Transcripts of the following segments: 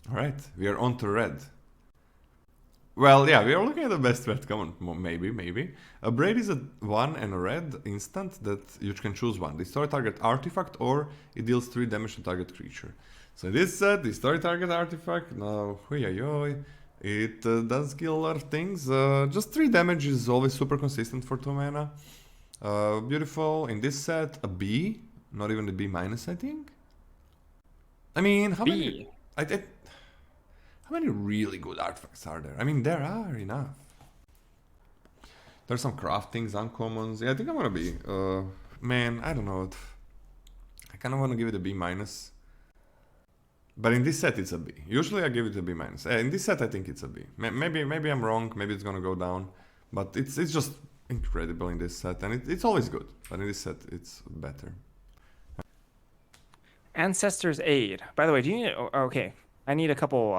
Alright, we are on to red. Well, yeah, we are looking at the best red common. Maybe. A Braid is a 1 and a red instant that you can choose one. Destroy target artifact or it deals 3 damage to target creature. So in this set, destroy target artifact. Now, it does kill a lot of things. Just 3 damage is always super consistent for 2 mana. Beautiful. In this set, a B. Not even a B minus, I think. I mean, how many? How many really good artifacts are there? I mean, there are enough. There's some craftings, uncommons. Yeah, I think I'm gonna be. Man, I don't know. I kind of want to give it a B minus. But in this set, it's a B. Usually, I give it a B minus. In this set, I think it's a B. Maybe I'm wrong. Maybe it's gonna go down. But it's just incredible in this set, and it's always good. But in this set, it's better. Ancestor's Aid. By the way, do you need? Okay, I need a couple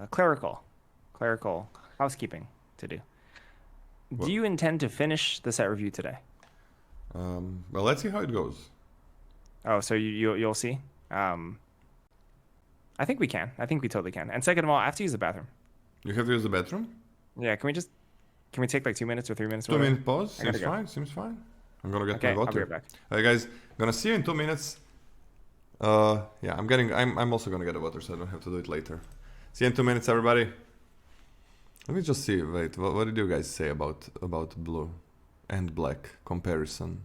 clerical housekeeping to do. What? Do you intend to finish the set review today? Well, let's see how it goes. Oh, so you'll see. I think we can. I think we totally can. And second of all, I have to use the bathroom. You have to use the bathroom? Yeah. Can we take like 2 minutes or 3 minutes? 2 minute pause. Seems fine. Seems fine. I'm gonna get my water. I'll be right back. Alright, guys. Gonna see you in 2 minutes. Yeah, I'm also gonna get the water, so I don't have to do it later. See you in 2 minutes, everybody. Let me just see. Wait, what did you guys say about blue and black comparison?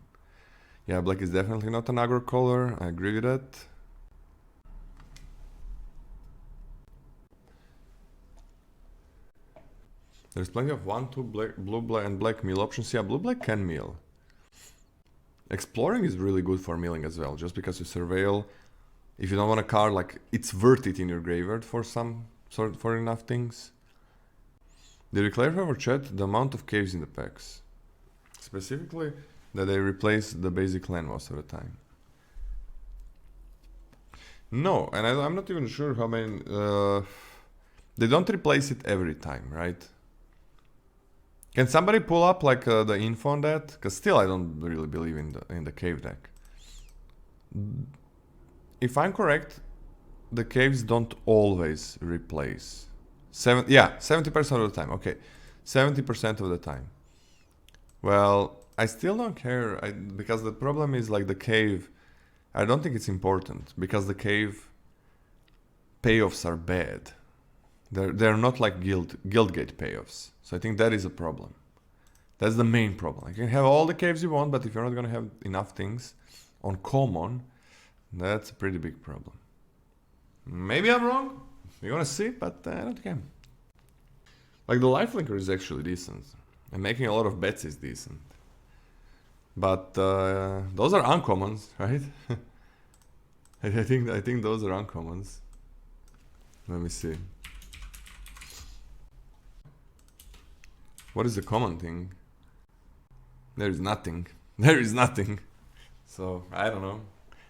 Yeah, black is definitely not an aggro color. I agree with that. There's plenty of 1, 2 blue, black, and black mill options. Yeah, blue, black can mill. Exploring is really good for milling as well, just because you surveil. If you don't want a card, like, it's worth it in your graveyard for for enough things. Did we clarify for chat the amount of caves in the packs? Specifically, that they replace the basic land most of the time. No, and I'm not even sure how many... they don't replace it every time, right? Can somebody pull up like the info on that? Because still I don't really believe in the cave deck. If I'm correct, the caves don't always replace. 70% of the time. Okay, 70% of the time. Well, I still don't care because the problem is like the cave. I don't think it's important because the cave payoffs are bad. They're not like Guildgate payoffs. So I think that is a problem. That's the main problem. You can have all the caves you want, but if you're not gonna have enough things on common, that's a pretty big problem. Maybe I'm wrong. We're gonna see, but I don't care. Like the lifelinker is actually decent, and making a lot of bets is decent. But those are uncommons, right? I think those are uncommons. Let me see. What is the common thing? There is nothing. There is nothing. So I don't know.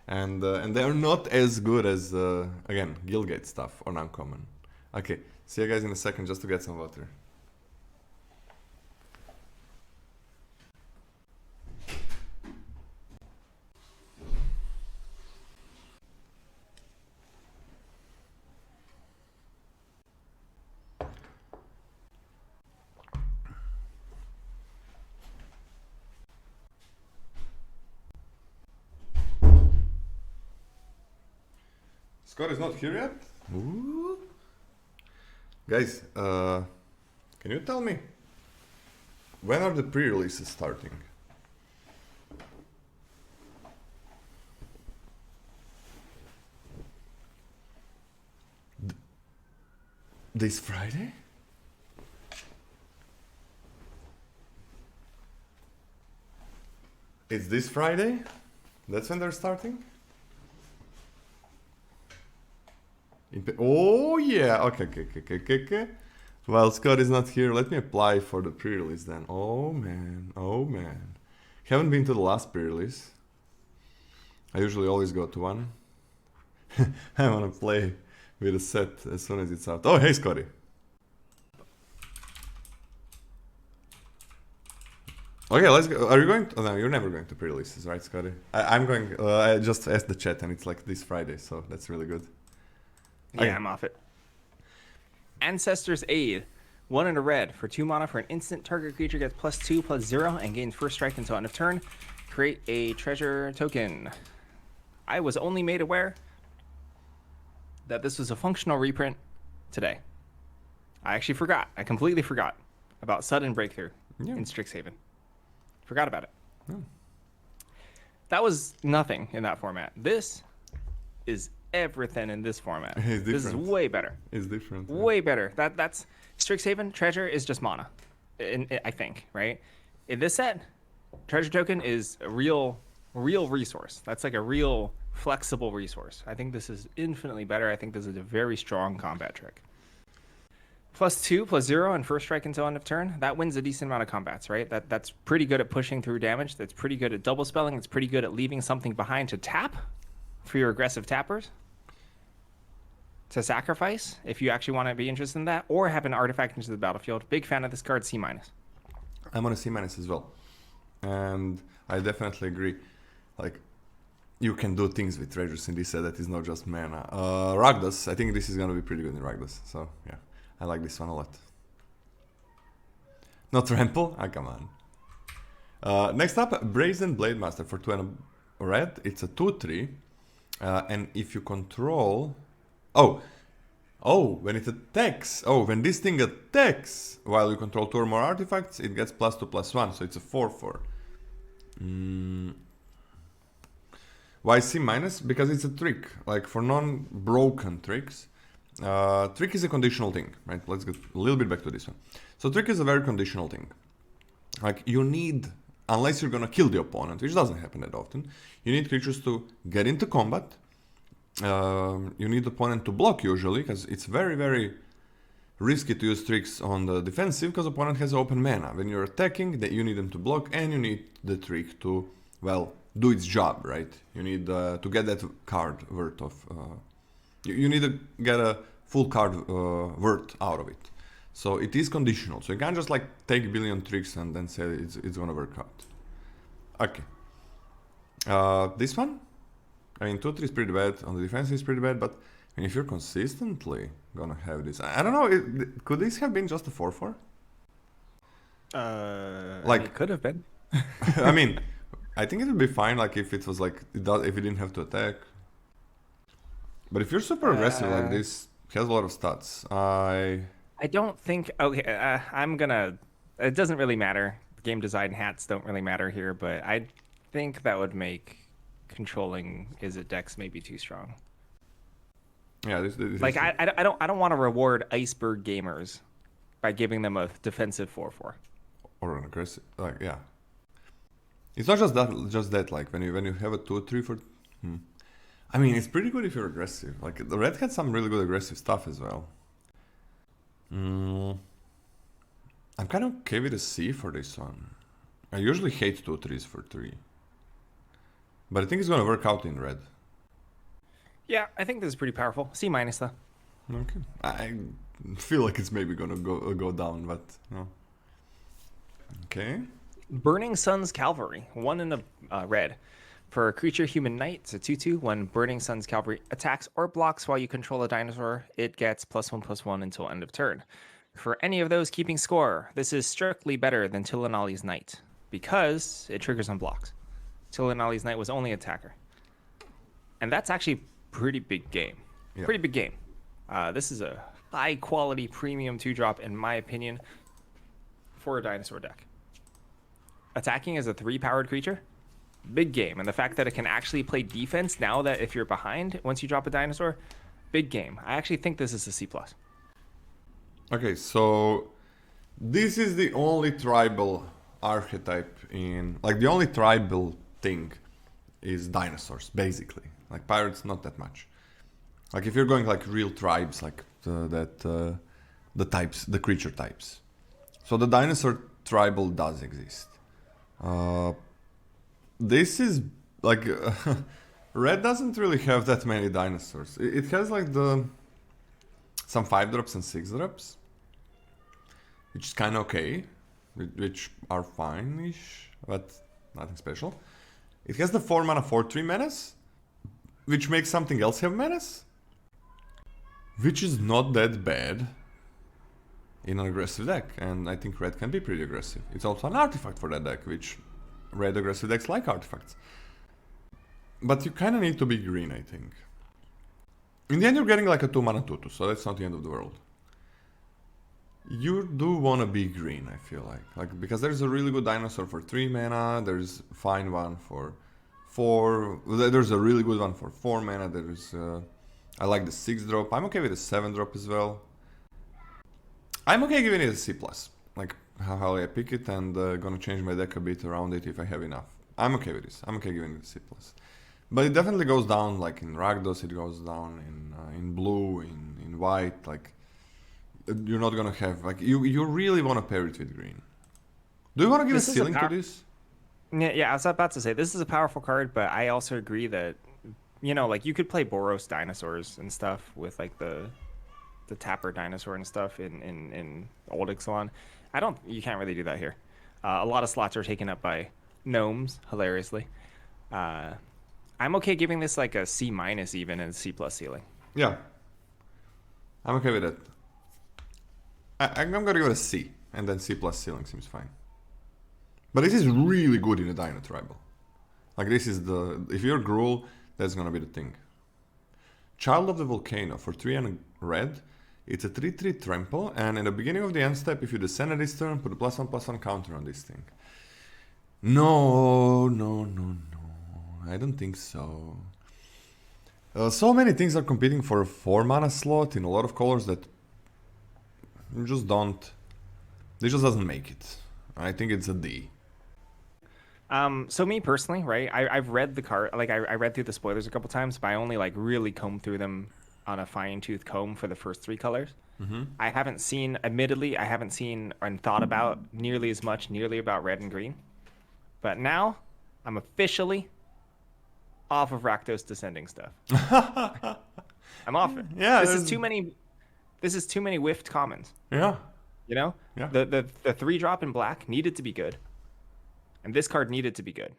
And they're not as good as again Guildgate stuff or uncommon. Okay, see you guys in a second just to get some water. Scott is not here yet? Ooh. Guys, can you tell me when are the pre-releases starting? This Friday? It's this Friday? That's when they're starting? Oh yeah, okay. Well, Scott is not here. Let me apply for the pre-release then. Oh man. Haven't been to the last pre-release. I usually always go to one. I wanna play with a set as soon as it's out. Oh hey Scotty. Okay, let's go. Are you going to, oh no, you're never going to pre-releases, right Scotty? I'm going, I just asked the chat and it's like this Friday, so that's really good. Yeah, I'm off it. Ancestor's Aid. 1 and a red. For 2 mana for an instant, target creature gets +2/+0 and gains first strike until end of turn. Create a treasure token. I was only made aware that this was a functional reprint today. I actually forgot. I completely forgot about Sudden Breakthrough in Strixhaven. Forgot about it. That was nothing in that format. This is everything in this format. This is way better. It's different. Way better. That's Strixhaven. Treasure is just mana, I think, right? In this set, treasure token is a real resource. That's like a real flexible resource. I think this is infinitely better. I think this is a very strong combat trick. +2/+0 and first strike until end of turn. That wins a decent amount of combats, right? That's pretty good at pushing through damage. That's pretty good at double spelling. It's pretty good at leaving something behind to tap for your aggressive tappers. To sacrifice, if you actually want to be interested in that, or have an artifact into the battlefield. Big fan of this card, C-. I'm on a C- as well. And I definitely agree. Like, you can do things with treasures in this set that is not just mana. Rakdos, I think this is going to be pretty good in Rakdos. So, yeah. I like this one a lot. Not Trample? Ah, come on. Next up, Brazen Blade Master for 2 and a red. It's a 2/3. And if you control... when it attacks. When this thing attacks while you control 2 or more artifacts, it gets +2/+1. So it's a 4/4. Why C-? Because it's a trick. Like for non-broken tricks, trick is a conditional thing, right? Let's get a little bit back to this one. So trick is a very conditional thing. Like you need, unless you're gonna kill the opponent, which doesn't happen that often, you need creatures to get into combat. You need the opponent to block usually, because it's very, very risky to use tricks on the defensive, because opponent has open mana. When you're attacking, you need them to block, and you need the trick to, well, do its job, right? You need to get that card worth of... you need to get a full card worth out of it. So it is conditional. So you can't just like take a billion tricks and then say it's gonna work out. Okay. This one? I mean, 2/3 is pretty bad. On the defense is pretty bad, but I mean, if you're consistently gonna have this... I don't know, could this have been just a 4/4? Like it could have been. I mean, I think it would be fine, like if it was like if you didn't have to attack. But if you're super aggressive like this, it has a lot of stats. I don't think. Okay, I'm gonna. It doesn't really matter. Game design hats don't really matter here, but I think that would make controlling Izzet decks maybe too strong. Yeah, this like I don't want to reward iceberg gamers by giving them a defensive 4/4 or an aggressive, like, yeah. It's not just that like when you have a 2/3 for I mean, it's pretty good if you're aggressive. Like the red had some really good aggressive stuff as well. I'm kind of okay with a C for this one. I usually hate 2/3s for 3. But I think it's gonna work out in red. Yeah, I think this is pretty powerful. C- though. Okay. I feel like it's maybe gonna go down, but no. Okay. Burning Sun's Cavalry, 1 in a red. For a creature human knight, it's a 2/2. When Burning Sun's Cavalry attacks or blocks while you control a dinosaur, it gets +1/+1 until end of turn. For any of those keeping score, this is strictly better than Tilinali's Knight because it triggers on blocks. Tilinali's Knight was only attacker. And that's actually pretty big game. Yeah. Pretty big game. This is a high quality premium 2-drop in my opinion for a dinosaur deck. Attacking as a 3-powered creature, big game. And the fact that it can actually play defense now that if you're behind, once you drop a dinosaur, big game. I actually think this is a C+. Okay, so this is the only tribal archetype in... Like, the only tribal thing is dinosaurs, basically. Like, pirates, not that much. Like, if you're going, like, real tribes, like, the types, the creature types. So the dinosaur tribal does exist. This is, like... Red doesn't really have that many dinosaurs. It has, like, some 5-drops and 6-drops, which is kind of okay, which are fine-ish, but nothing special. It has the 4-mana 4/3 menace, which makes something else have menace, which is not that bad. in an aggressive deck, and I think red can be pretty aggressive. It's also an artifact for that deck, which red aggressive decks like artifacts. But you kind of need to be green, I think. In the end, you're getting like a 2-mana 2/2, so that's not the end of the world. You do want to be green, I feel like because there's a really good dinosaur for 3 mana, there's a fine one for 4, there's a really good one for 4 mana, there's I like the 6-drop, I'm okay with the 7-drop as well. I'm okay giving it a C+, like how I pick it, and gonna change my deck a bit around it if I have enough. I'm okay with this, I'm okay giving it a C+. But it definitely goes down, like in Rakdos, it goes down in blue, in white, like you're not gonna have, like you really want to pair it with green. Do you want to give a ceiling to this? Yeah, I was about to say, this is a powerful card, but I also agree that, you know, like you could play Boros dinosaurs and stuff with like the Tapper dinosaur and stuff in old Ixalan. You can't really do that here. A lot of slots are taken up by gnomes, hilariously. I'm okay giving this like a C- even and C+ ceiling. Yeah, I'm okay with it. I'm gonna give it a C, and then C+ ceiling seems fine. But this is really good in a Dino Tribal. Like this is if you're Gruul, that's gonna be the thing. Child of the Volcano for 3 and red. It's a 3/3 trample, and in the beginning of the end step, if you descend at this turn, put a +1/+1 counter on this thing. No. I don't think so. So many things are competing for a 4-mana slot in a lot of colors that just don't. This just doesn't make it. I think it's a D. So me personally, right? I've read the card, like I read through the spoilers a couple times, but I only like really combed through them on a fine-tooth comb for the first 3 colors. I haven't seen, admittedly, I haven't seen and thought about nearly about red and green. But now, I'm officially off of Rakdos descending stuff. I'm off it. Yeah, this is too many whiffed commons. Yeah. You know? Yeah. The 3-drop in black needed to be good. And this card needed to be good.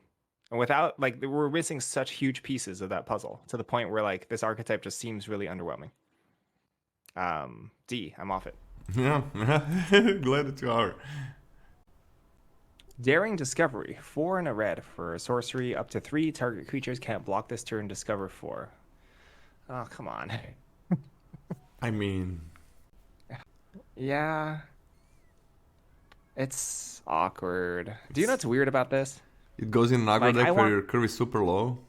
And without, like, we're missing such huge pieces of that puzzle to the point where, like, this archetype just seems really underwhelming. D, I'm off it. Yeah, glad that you are. Daring Discovery, 4 and a red for a sorcery. Up to 3 target creatures can't block this turn. Discover 4. Oh, come on. I mean... Yeah. It's awkward. Do you know what's weird about this? It goes in an aggro deck where your curve is super low.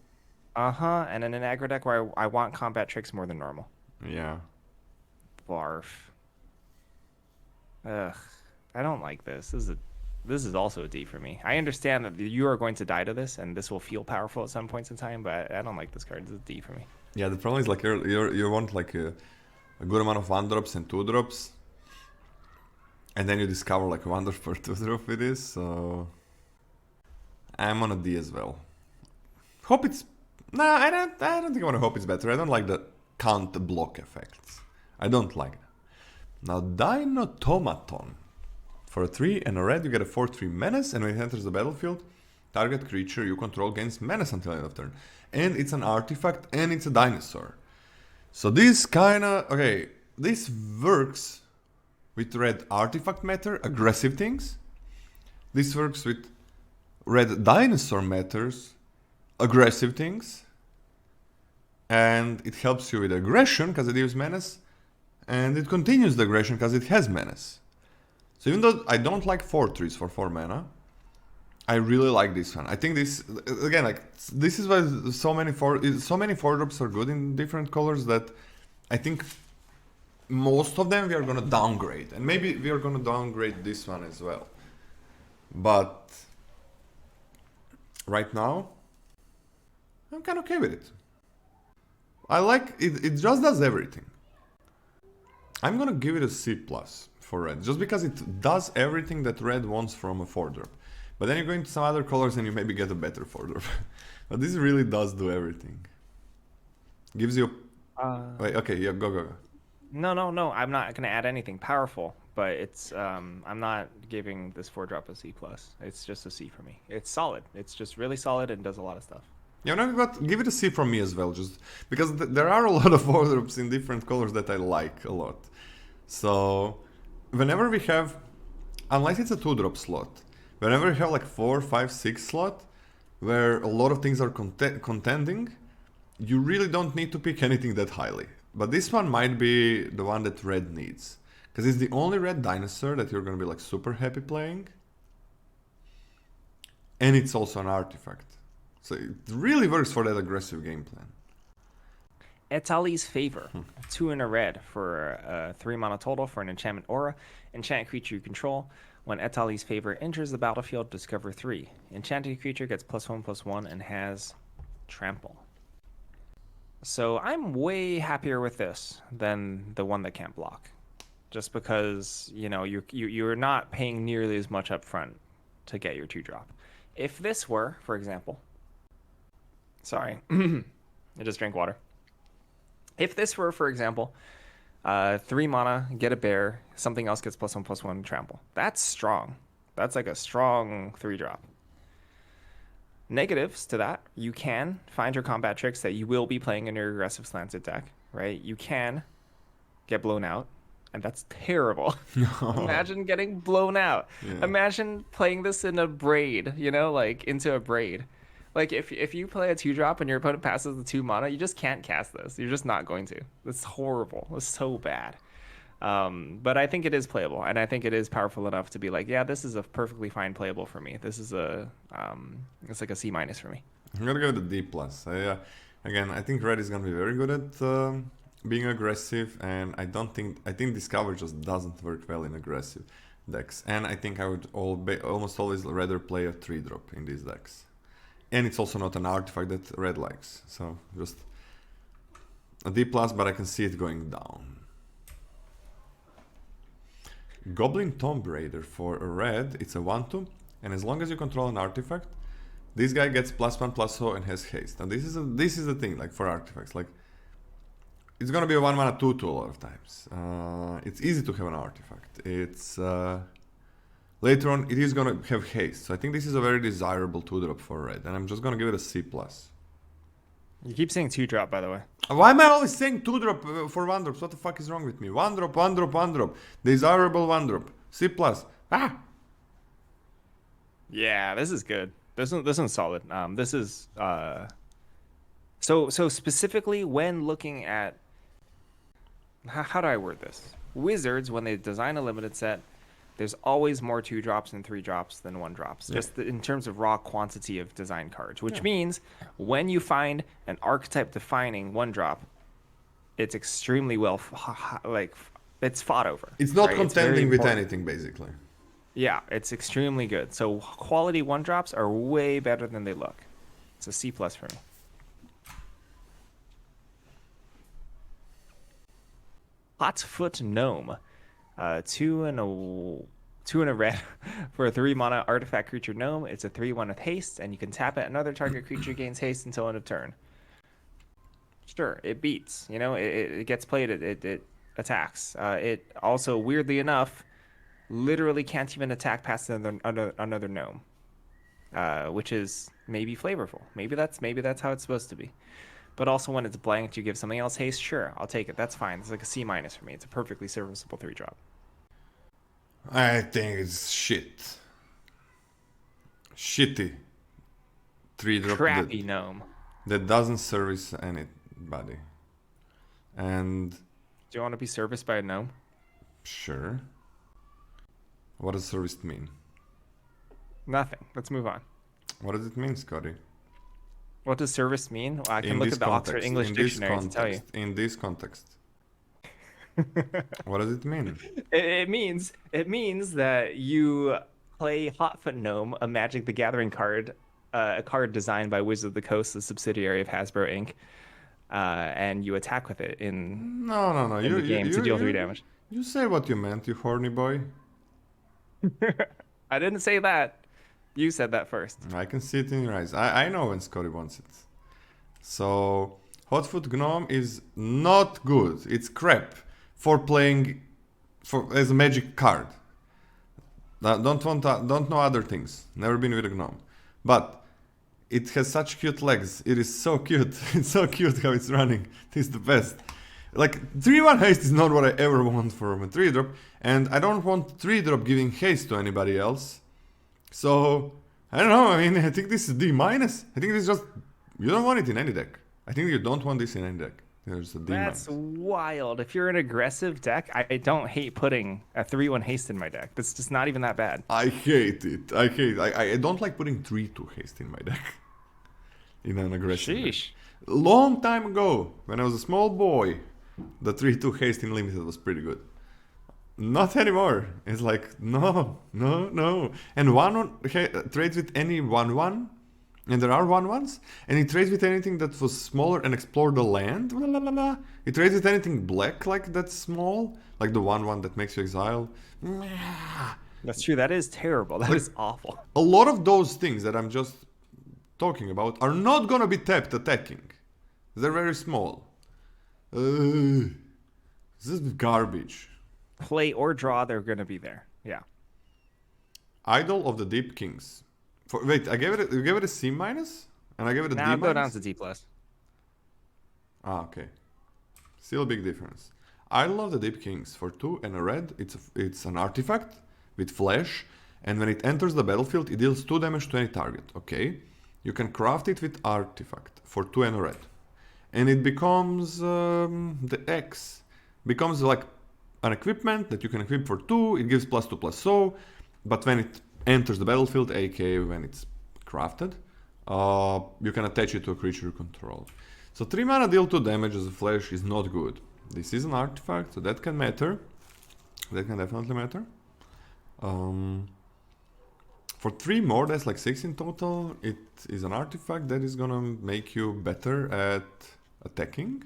And in an aggro deck where I want combat tricks more than normal. Yeah. Barf. Ugh. I don't like this. This is also a D for me. I understand that you are going to die to this, and this will feel powerful at some points in time, but I don't like this card. It's a D for me. Yeah, the problem is like you want like a good amount of 1-drops and 2-drops, and then you discover like a 1-drop per 2-drop with this. So I'm on a D as well. Hope it's I don't think I want to hope it's better. I don't like the count block effects. I don't like that. Now Dinotomaton. For a 3 and a red, you get a 4/3 menace, and when it enters the battlefield, target creature you control gains menace until end of turn. And it's an artifact, and it's a dinosaur. So this kinda... Okay, this works with red artifact matter, aggressive things. This works with red dinosaur matters, aggressive things. And it helps you with aggression, because it gives menace. And it continues the aggression, because it has menace. So even though I don't like 4/3s for 4 mana, I really like this one. I think this, again, like this is why so many 4-drops are good in different colors that I think most of them we are gonna downgrade, and maybe we are gonna downgrade this one as well. But right now, I'm kind of okay with it. I like it. It just does everything. I'm gonna give it a C+ for red, just because it does everything that red wants from a 4-drop. But then you go into some other colors and you maybe get a better 4-drop. But this really does do everything. Gives you... Wait, okay, yeah, go. No, I'm not going to add anything powerful, but it's I'm not giving this 4-drop a C+. It's just a C for me. It's solid. It's just really solid and does a lot of stuff. Yeah, no, but give it a C from me as well, just because there are a lot of 4-drops in different colors that I like a lot. So whenever we have, unless it's a 2-drop slot, whenever we have like 4, 5, 6 slot, where a lot of things are contending, you really don't need to pick anything that highly. But this one might be the one that red needs. Because it's the only red dinosaur that you're going to be like super happy playing. And it's also an artifact. So it really works for that aggressive game plan. Etali's Favor, 2 in a red for 3 mana total for an enchantment aura. Enchant creature you control. When Etali's Favor enters the battlefield, discover 3. Enchanted creature gets +1/+1 and has trample. So I'm way happier with this than the one that can't block. Just because, you know, you're not paying nearly as much up front to get your 2-drop. If this were, for example... Sorry, I just drank water. If this were, for example, 3 mana, get a bear, something else gets +1/+1 trample. That's strong. That's like a strong 3-drop. Negatives to that, you can find your combat tricks that you will be playing in your aggressive slanted deck, right? You can get blown out, and that's terrible. Imagine getting blown out. Yeah. Imagine playing this in a braid, you know, like into a braid. Like if you play a 2-drop and your opponent passes the 2 mana, you just can't cast this. You're just not going to. It's horrible. It's so bad. But I think it is playable, and I think it is powerful enough to be like, yeah, this is a perfectly fine playable for me. This is it's like a C- for me. I'm gonna go with a D+. Again, I think red is gonna be very good at being aggressive, and I think Discover just doesn't work well in aggressive decks. And I think I would almost always rather play a 3-drop in these decks. And it's also not an artifact that red likes, so just a D+, but I can see it going down. Goblin Tomb Raider for a red, it's a 1/2, and as long as you control an artifact, this guy gets +1/+0 and has haste. And this is the thing, like for artifacts, like it's gonna be a 1 mana 2/2 a lot of times. It's easy to have an artifact. It's later on it is gonna have haste, so I think this is a very desirable 2-drop for red, and I'm just gonna give it a C+. You keep saying 2-drop, by the way. Why am I always saying 2-drop for 1-drops? What the fuck is wrong with me? 1-drop, 1-drop, 1-drop. Desirable 1-drop. C+. Ah! Yeah, this is good. This one's solid. This is so specifically when looking at how do I word this? Wizards, when they design a limited set, there's always more 2-drops and 3-drops than 1-drops, just in terms of raw quantity of design cards, which means when you find an archetype defining 1-drop, it's extremely well, it's fought over. It's not contending with anything, basically. Yeah, it's extremely good. So quality 1-drops are way better than they look. It's a C+ for me. Hotfoot Gnome. 2 and a red for a 3 mana artifact creature gnome. It's a 3/1 with haste, and you can tap it. Another target creature gains haste until end of turn. Sure, it beats. You know, it gets played. It attacks. It also, weirdly enough, literally can't even attack past another gnome, which is maybe flavorful. Maybe that's how it's supposed to be. But also, when it's blanked, you give something else haste. Sure, I'll take it. That's fine. It's like a C- for me. It's a perfectly serviceable 3-drop. I think it's shit. Shitty 3-drop. Crappy gnome. That doesn't service anybody. And... Do you want to be serviced by a gnome? Sure. What does serviced mean? Nothing. Let's move on. What does it mean, Scotty? What does service mean? Well, I can look at the Oxford English Dictionary to tell you. In this context. What does it mean? It means that you play Hotfoot Gnome, a Magic the Gathering card, a card designed by Wizards of the Coast, a subsidiary of Hasbro Inc., and you attack with it in the game to deal 3 damage. You say what you meant, you horny boy. I didn't say that. You said that first. I can see it in your eyes. I know when Scotty wants it. So, Hotfoot Gnome is not good. It's crap for playing as a magic card. Don't know other things. Never been with a gnome. But it has such cute legs. It is so cute. It's so cute how it's running. It's the best. Like 3-1 haste is not what I ever want from a 3-drop, and I don't want 3-drop giving haste to anybody else. So I don't know, I mean, I think this is D-. I think this is just, you don't want it in any deck. I think you don't want this in any deck. There's a D-. That's wild. If you're an aggressive deck, I don't hate putting a 3-1 haste in my deck. That's just not even that bad. I hate it. I don't like putting 3-2 haste in my deck. In an aggressive deck. Long time ago, when I was a small boy, the 3-2 haste in limited was pretty good. Not anymore. It's like, no. And 1-1 trades with any 1-1, and there are 1-1s, and it trades with anything that was smaller and explore the land. It trades with anything black like that's small, like the 1-1 that makes you exile. That's true. That is terrible. That is awful. A lot of those things that I'm just talking about are not gonna be tapped attacking. They're very small. This is garbage. Play or draw, they're gonna be there. Yeah. Idol of the Deep Kings. Wait, you gave it a C-, and I gave it a D-. Now go down to D+. Ah, okay. Still a big difference. Idol of the Deep Kings. For 2 and a red, it's an artifact with flash, and when it enters the battlefield, it deals 2 damage to any target. Okay. You can craft it with artifact for 2 and a red. And it becomes the X. Becomes like an equipment that you can equip for 2. It gives +2 +so. But when it enters the battlefield, aka when it's crafted, you can attach it to a creature you control. So 3 mana deal 2 damage as a flash is not good. This is an artifact, so that can matter. That can definitely matter. For 3 more, that's like 6 in total. It is an artifact that is gonna make you better at attacking.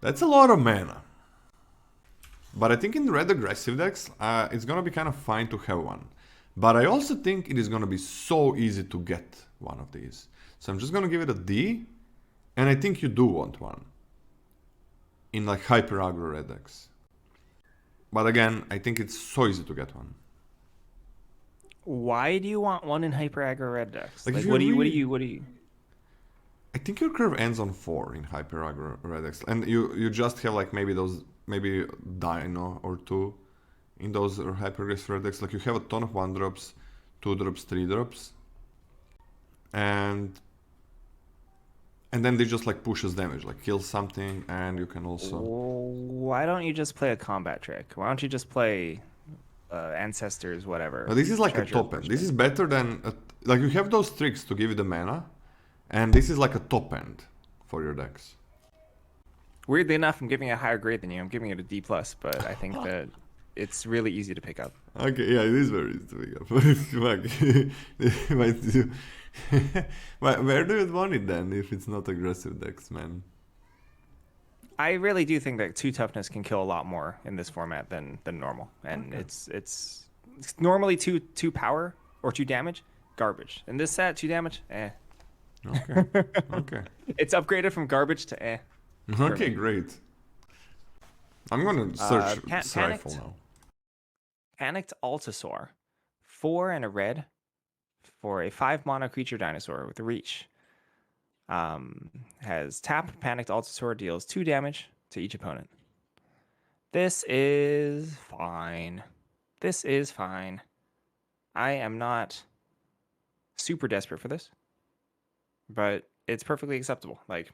That's a lot of mana. But I think in red aggressive decks, it's gonna be kind of fine to have one. But I also think it is gonna be so easy to get one of these. So I'm just gonna give it a D, and I think you do want one. In like hyper aggro red decks. But again, I think it's so easy to get one. Why do you want one in hyper aggro red decks? Like, Like, what do you? I think your curve ends on 4 in hyper aggro red decks, and you just have like maybe Dino or 2 in those hyper aggressive red decks. Like you have a ton of 1-drops, 2-drops, 3-drops, and then they just like pushes damage, like kills something, and you can also. Why don't you just play a combat trick? Why don't you just play ancestors, whatever? This is like a top end. This is better than like you have those tricks to give you the mana, and this is like a top end for your decks. Weirdly enough, I'm giving it a higher grade than you. I'm giving it a D+, but I think that it's really easy to pick up. Okay, yeah, it is very easy to pick up. Where do you want it then if it's not aggressive decks, man? I really do think that 2 toughness can kill a lot more in this format than normal, and Okay. it's normally 2 power or 2 damage, garbage. In this set, 2 damage, eh. Okay. Okay. It's upgraded from garbage to eh. Okay, great. I'm gonna search this rifle Panicked? now. Panicked Altasaur, 4 and a red for a 5 mana creature dinosaur with reach. Has tap. Panicked Altasaur deals 2 damage to each opponent. This is fine. This is fine. I am not super desperate for this, but it's perfectly acceptable. Like,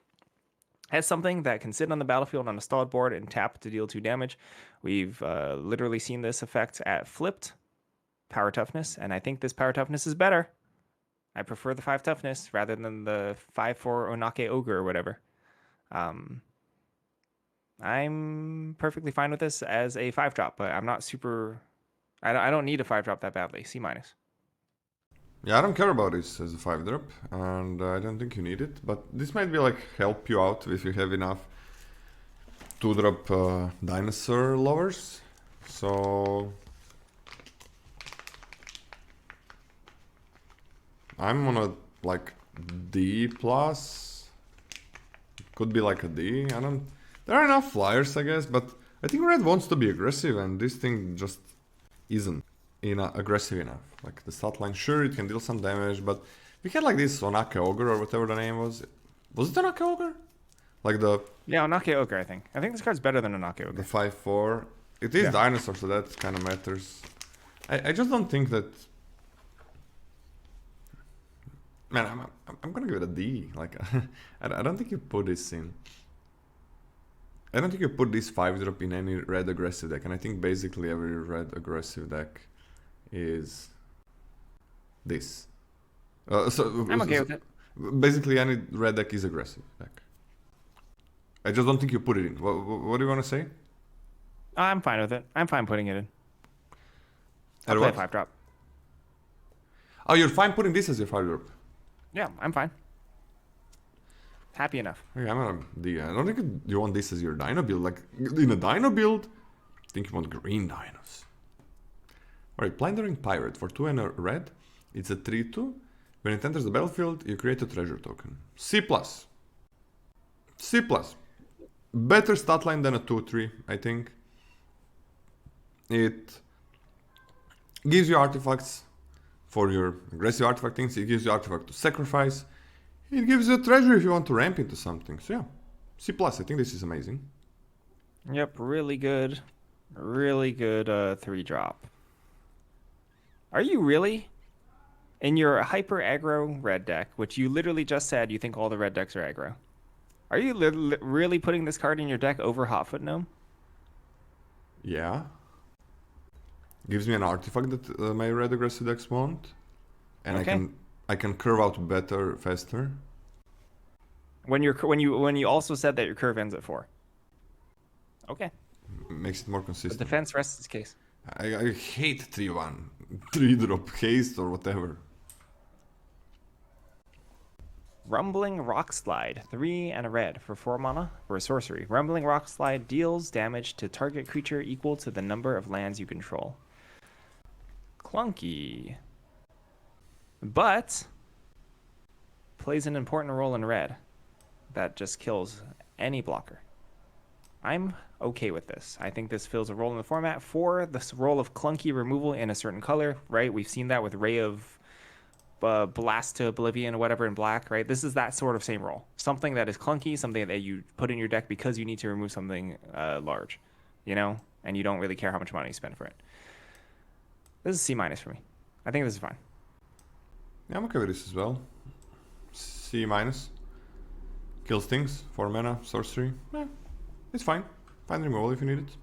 has something that can sit on the battlefield on a stalled board and tap to deal 2 damage. We've literally seen this effect at flipped power toughness, and I think this power toughness is better. I prefer the 5 toughness rather than the 5/4 Onake Ogre or whatever. I'm perfectly fine with this as a 5-drop, but I'm not super. I don't need a 5-drop that badly. C-. Yeah, I don't care about this as a 5-drop, and I don't think you need it, but this might be like help you out if you have enough 2-drop dinosaur lovers. So I'm on a like D+. Could be like a D. There are enough flyers, I guess, but I think red wants to be aggressive, and this thing just isn't aggressive enough. Like the stat line, sure, it can deal some damage, but we had like this Onake Ogre or whatever the name was. Was it Onake Ogre? Like the Yeah, Anake Ogre, I think. I think this card's better than Anake Ogre. 5/4. It is Yeah. dinosaur, so that kind of matters. I just don't think that. Man, I'm gonna give it a D. Like, I don't think you put this in. I don't think you put this 5-drop in any red aggressive deck, and I think basically every red aggressive deck is this. I'm okay with it. Basically, any red deck is aggressive deck. I just don't think you put it in. What do you want to say? I'm fine with it. I'm fine putting it in. I'll At play a what? 5-drop. Oh, you're fine putting this as your 5-drop. Yeah, I'm fine. Happy enough. Okay, I'm gonna D. I don't think you want this as your dino build. Like, in a dino build, I think you want green dinos. Alright, Plundering Pirate for 2 and a red. It's a 3/2. When it enters the battlefield, you create a treasure token. C+. C+. Better stat line than a 2/3, I think. It gives you artifacts for your aggressive artifact things. It gives you artifact to sacrifice. It gives you a treasure if you want to ramp into something. So yeah, C+. I think this is amazing. Yep, really good. Really good 3-drop. Are you really? In your hyper aggro red deck, which you literally just said you think all the red decks are aggro. Are you really putting this card in your deck over Hotfoot Gnome? Yeah. Gives me an artifact that my red aggressive decks want. And Okay. I can curve out better, faster. When you also said that your curve ends at 4. Okay. Makes it more The consistent. defense rests its case. I hate 3/1. 3-drop haste or whatever. Rumbling Rock Slide, 3 and a red for 4 mana for a sorcery. Rumbling Rock Slide deals damage to target creature equal to the number of lands you control. Clunky. But plays an important role in red that just kills any blocker. I'm okay with this. I think this fills a role in the format for this role of clunky removal in a certain color, right? We've seen that with Ray of Blast to Oblivion or whatever in black, right? This is that sort of same role. Something that is clunky, something that you put in your deck because you need to remove something large, you know? And you don't really care how much money you spend for it. This is C- for me. I think this is fine. Yeah, I'm okay with this as well. C-. Kills things, 4 mana, sorcery. Yeah, it's fine. Fine removal if you need it.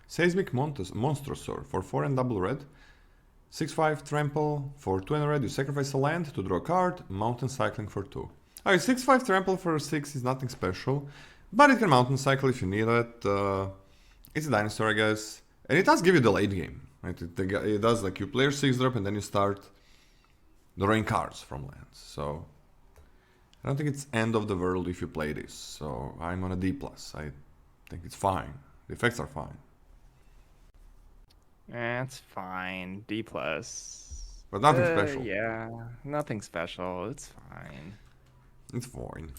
Seismic Monstrosaur for 4 and double red. 6/5 trample for 2 and a red. You sacrifice a land to draw a card. Mountain cycling for 2. Alright, 6/5 trample for 6 is nothing special, but it can mountain cycle if you need it. It's a dinosaur, I guess, and it does give you the late game. Right? It does, like, you play your 6-drop and then you start drawing cards from lands. So I don't think it's end of the world if you play this. So I'm on a D+. I think it's fine. The effects are fine. That's fine. D+. But nothing special. Yeah, nothing special. It's fine. It's fine.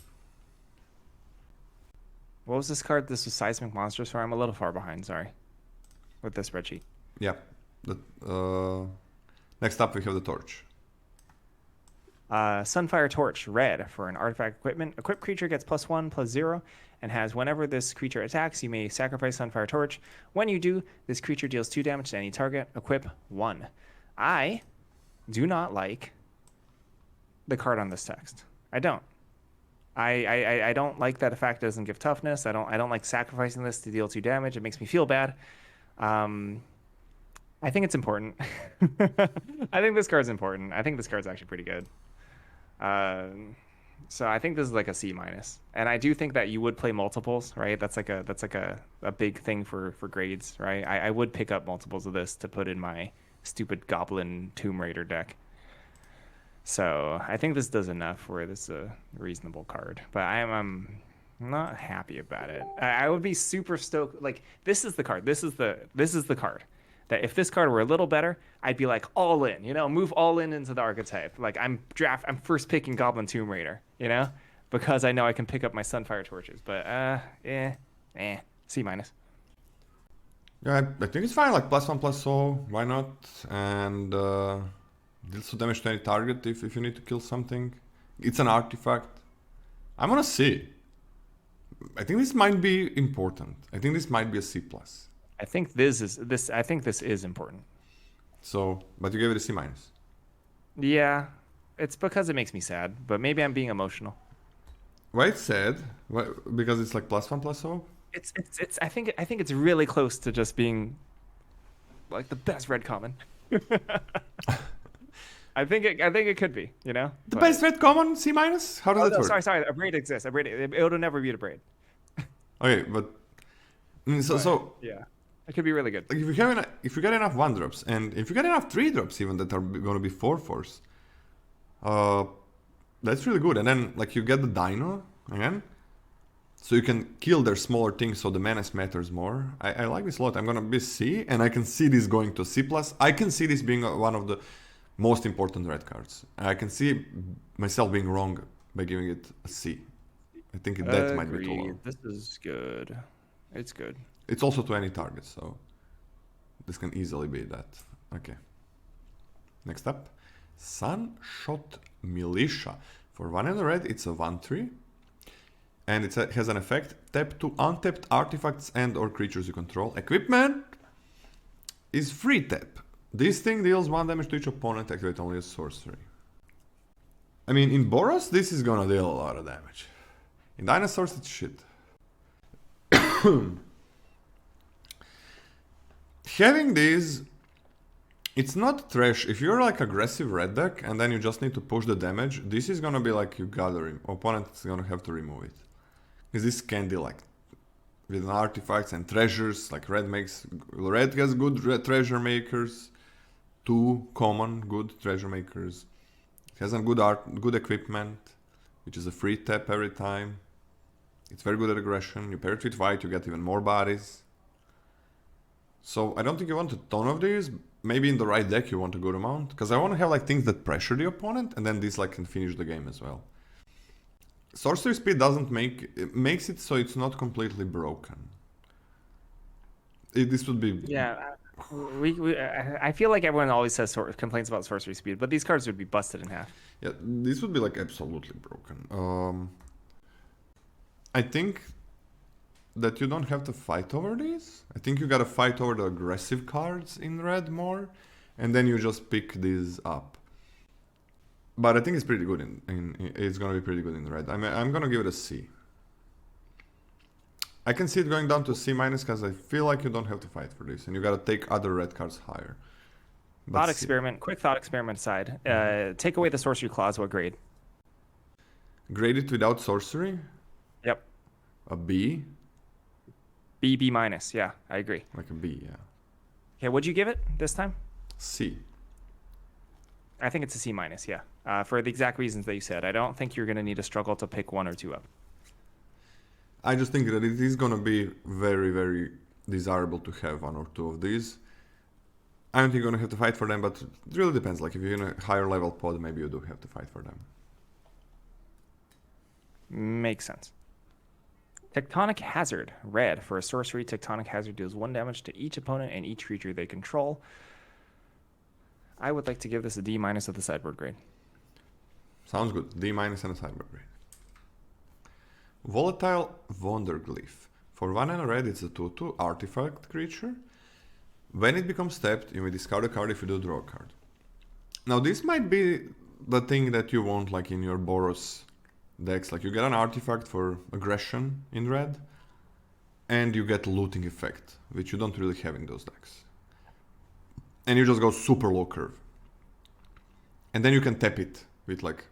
What was this card? This was Seismic Monsters. Sorry, I'm a little far behind. Sorry. With this spreadsheet. Yeah. Next up we have the torch. Sunfire Torch, red for an artifact equipment. Equipped creature gets +1/+0 and has whenever this creature attacks, you may sacrifice Sunfire Torch. When you do, this creature deals 2 damage to any target. Equip 1. I do not like the card on this text. I don't. I don't like that effect doesn't give toughness. I don't like sacrificing this to deal 2 damage. It makes me feel bad. I think it's important. I think this card's important. I think this card's actually pretty good. So I think this is like a C-. And I do think that you would play multiples, right? That's like a big thing for grades, right? I would pick up multiples of this to put in my stupid Goblin Tomb Raider deck. So I think this does enough where this is a reasonable card. But I'm not happy about it. I would be super stoked. Like, this is the card. This is the card. That if this card were a little better, I'd be like all in, you know, move all in into the archetype. Like I'm first picking Goblin Tomb Raider, you know, because I know I can pick up my Sunfire Torches. But C-. Yeah, I think it's fine. Like +1/+0, why not? And deals 2 damage to any target if you need to kill something. It's an artifact. I'm gonna C. I think this might be important. I think this might be a C plus. I think this is important. So, but you gave it a C minus. Yeah, it's because it makes me sad, but maybe I'm being emotional. Why it's sad? Why, because it's like +1/+0? It's I think it's really close to just being like the best red common. I think it could be, you know? The best red common, C minus? How does it work? Sorry, a braid exists. A braid, it'll never beat a braid. Okay, but so yeah, it could be really good. like if you get enough 1-drops, and if you get enough 3-drops even that are going to be 4/4s, that's really good. And then like you get the dino again, so you can kill their smaller things, so the menace matters more. I like this a lot. I'm gonna be C, and I can see this going to C plus. I can see this being one of the most important red cards. I can see myself being wrong by giving it a C. I think that might be too low. This is good. It's good. It's also to any target, so this can easily be that. Okay. Next up, Sunshot Militia. For 1 and a red, it's a 1/3. And it has an effect, tap to untapped artifacts and or creatures you control. Equipment is free tap. This thing deals 1 damage to each opponent, activate only a sorcery. I mean, in Boros, this is gonna deal a lot of damage. In Dinosaurs, it's shit. Having these, it's not trash. If you're like aggressive red deck and then you just need to push the damage, this is gonna be like you gotta opponent's gonna have to remove it. Because this can deal like with artifacts and treasures, like red has good treasure makers, 2 common good treasure makers. It has a good equipment, which is a free tap every time. It's very good at aggression. You pair it with white, you get even more bodies. So I don't think you want a ton of these. Maybe in the right deck you want a good amount, because I want to have like things that pressure the opponent, and then these like can finish the game as well. Sorcery speed makes it so it's not completely broken. This would be I feel like everyone always complains about sorcery speed, but these cards would be busted in half. Yeah, this would be like absolutely broken. I think that you don't have to fight over these. I think you gotta fight over the aggressive cards in red more, and then you just pick these up. But I think it's pretty good it's gonna be pretty good in red. I'm gonna give it a C. I can see it going down to C minus because I feel like you don't have to fight for this, and you gotta take other red cards higher. But Quick thought experiment aside. Take away the sorcery clause. What grade? Grade it without sorcery? Yep. A B? B minus. Yeah, I agree. Like a B, yeah. Okay, what'd you give it this time? C. I think it's a C minus, yeah. For the exact reasons that you said. I don't think you're going to need to struggle to pick 1 or 2 up. I just think that it is going to be very, very desirable to have 1 or 2 of these. I don't think you're going to have to fight for them, but it really depends. Like if you're in a higher level pod, maybe you do have to fight for them. Makes sense. Tectonic Hazard, red. For a sorcery, Tectonic Hazard deals 1 damage to each opponent and each creature they control. I would like to give this a D minus with the sideboard grade. Sounds good. D minus and a sideboard grade. Volatile Wonderglyph. For 1 and a red, it's a 2/2 artifact creature. When it becomes tapped, you may discard a card if you do draw a card. Now this might be the thing that you want like in your Boros decks. Like you get an artifact for aggression in red, and you get looting effect, which you don't really have in those decks. And you just go super low curve. And then you can tap it with like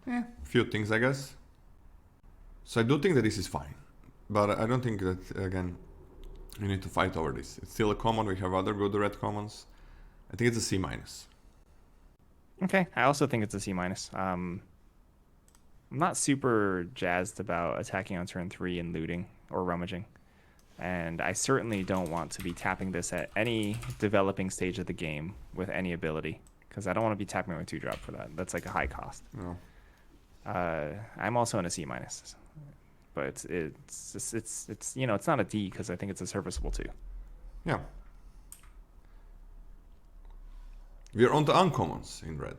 a few things, I guess. So I do think that this is fine. But I don't think that, again, you need to fight over this. It's still a common. We have other good red commons. I think it's a C minus. Okay, I also think it's a C minus. I'm not super jazzed about attacking on turn 3 and looting or rummaging. And I certainly don't want to be tapping this at any developing stage of the game with any ability, because I don't want to be tapping my 2-drop for that. That's like a high cost. No. I'm also in a C minus, but it's you know, it's not a D because I think it's a serviceable 2. Yeah. We're on the uncommons in red.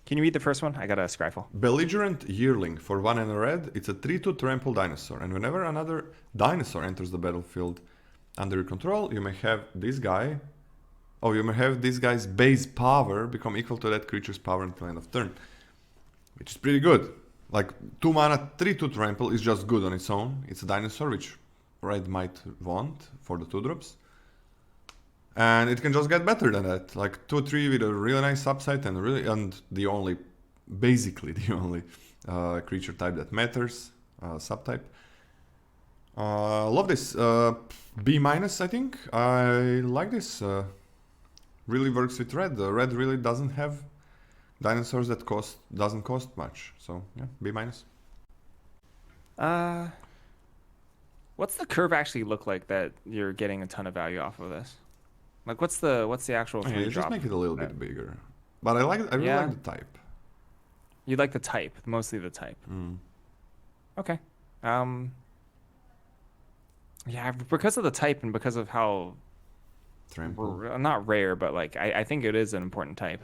Can you read the first one? I got a Scryfall. Belligerent Yearling for 1 and a red. It's a 3/2 trample dinosaur, and whenever another dinosaur enters the battlefield under your control, you may have this guy. Oh, you may have this guy's base power become equal to that creature's power until end of turn, which is pretty good. Like 2 mana, 3/2 trample is just good on its own. It's a dinosaur, which red might want for the 2-drops. And it can just get better than that. Like 2/3 with a really nice upside and basically the only creature type that matters, subtype. Love this. B-, I think. I like this. Really works with red. Red really doesn't have dinosaurs that doesn't cost much. So yeah, B-. What's the curve actually look like that you're getting a ton of value off of this? Like, what's the actual 3 just drop? make it a little bit bigger. But I really like the type. You like the type, mostly the type. Okay. Yeah, because of the type and because of how not rare, but like I think it is an important type.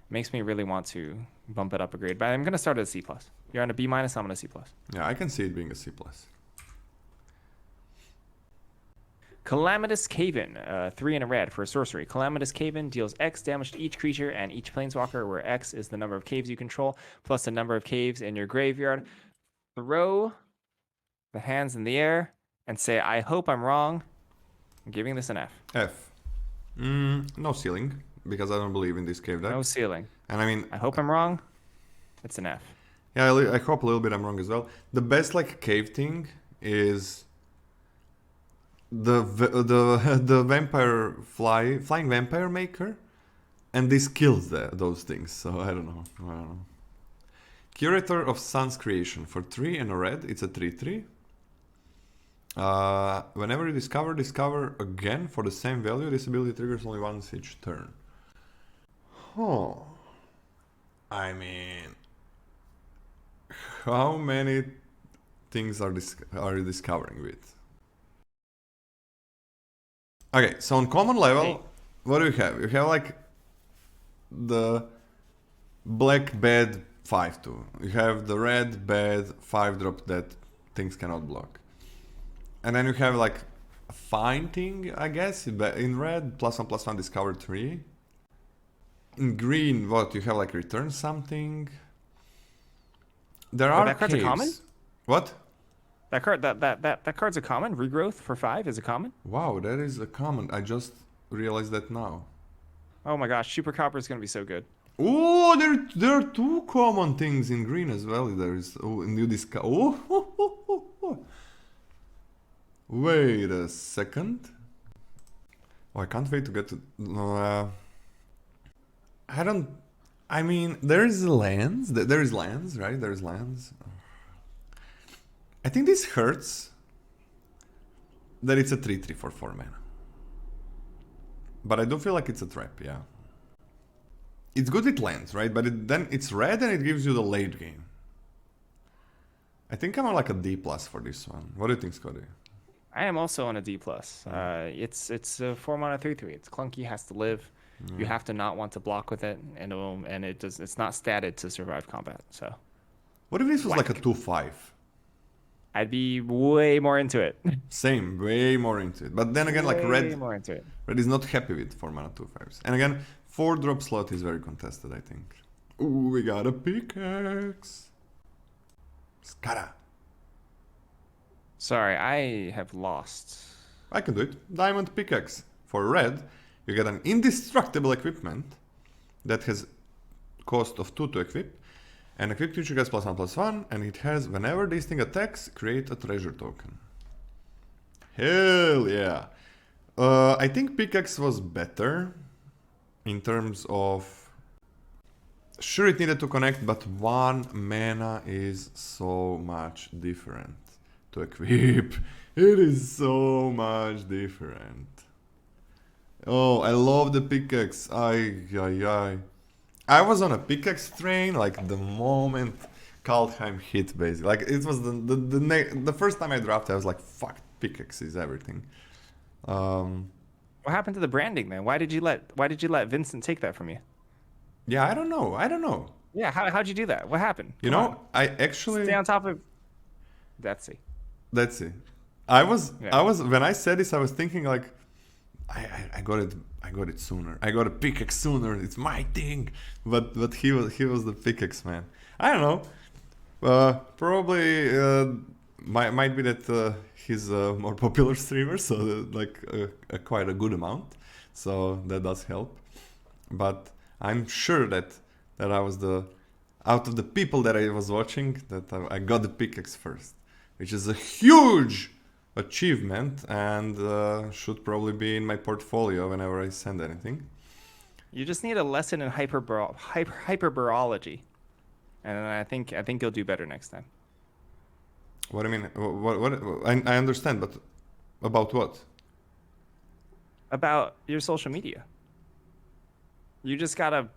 Makes me really want to bump it up a grade. But I'm gonna start at a C+. You're on a B-, I'm on a C+. Yeah, I can see it being a C+. Calamitous Caven, 3 and a red for a sorcery. Calamitous Caven deals X damage to each creature and each planeswalker, where X is the number of caves you control, plus the number of caves in your graveyard. Throw the hands in the air and say, I hope I'm wrong. I'm giving this an F. F. No ceiling, because I don't believe in this cave deck. No ceiling. And I mean... I hope I'm wrong. It's an F. Yeah, I hope a little bit I'm wrong as well. The best like cave thing is... the vampire flying vampire maker, and this kills those things. So I don't know. Curator of Sun's Creation for 3 and a red. It's a 3/3. Whenever you discover again for the same value. This ability triggers only once each turn. I mean, how many things are you discovering with? Okay, so on common level, what do you have? You have like the black bad 5/2. You have the red bad 5-drop that things cannot block. And then you have like a fine thing, I guess, in red, +1/+1 discover 3. In green, what? You have like return something. There are that card's a common? What? That card's a common. Regrowth for 5 is a common. Wow, that is a common. I just realized that now. Oh my gosh, Super Copper is gonna be so good. Oh, there are 2 common things in green as well. There is new discover. Wait a second. Oh, I can't wait to get to. I mean, there is lands. There is lands, right? There is lands. I think this hurts that it's a 3/3 for 4 mana. But I do feel like it's a trap, yeah. It's good with lands, right? But then it's red and it gives you the late game. I think I'm on like a D+ for this one. What do you think, Scotty? I am also on a D+. It's a 4 mana 3/3. It's clunky, has to live. You have to not want to block with it, and it's not statted to survive combat. So, what if this was like a 2/5? I'd be way more into it. Same, way more into it. But then again, like red more into it. Red is not happy with 4 mana 2/5s. And again, 4-drop slot is very contested, I think. Ooh, we got a pickaxe. Skara. Sorry, I have lost. I can do it. Diamond pickaxe. For red, you get an indestructible equipment that has cost of 2 to equip. And equipped creature gets +1/+1, and it has, whenever this thing attacks, create a treasure token. Hell yeah. I think pickaxe was better in terms of... Sure, it needed to connect, but 1 mana is so much different to equip. It is so much different. Oh, I love the pickaxe. I was on a pickaxe train like the moment Kaldheim hit, basically. Like it was the first time I drafted, I was like, fuck, pickaxe is everything. What happened to the branding then? Why did you let Vincent take that from you? Yeah, I don't know. Yeah, how'd you do that? What happened? You Come know, on. I Stay actually on top of That's it. let's see. I was Yeah. when I said this, I was thinking like, I got it sooner. I got a pickaxe sooner. It's my thing. But he was the pickaxe man. I don't know. Probably might be that he's a more popular streamer, so like quite a good amount. So that does help. But I'm sure that I was the out of the people that I was watching that I got the pickaxe first, which is a huge achievement and should probably be in my portfolio whenever I send anything. You just need a lesson in hyperborology, and then I think you'll do better next time. What I mean, what I understand, but about what? About your social media. You just gotta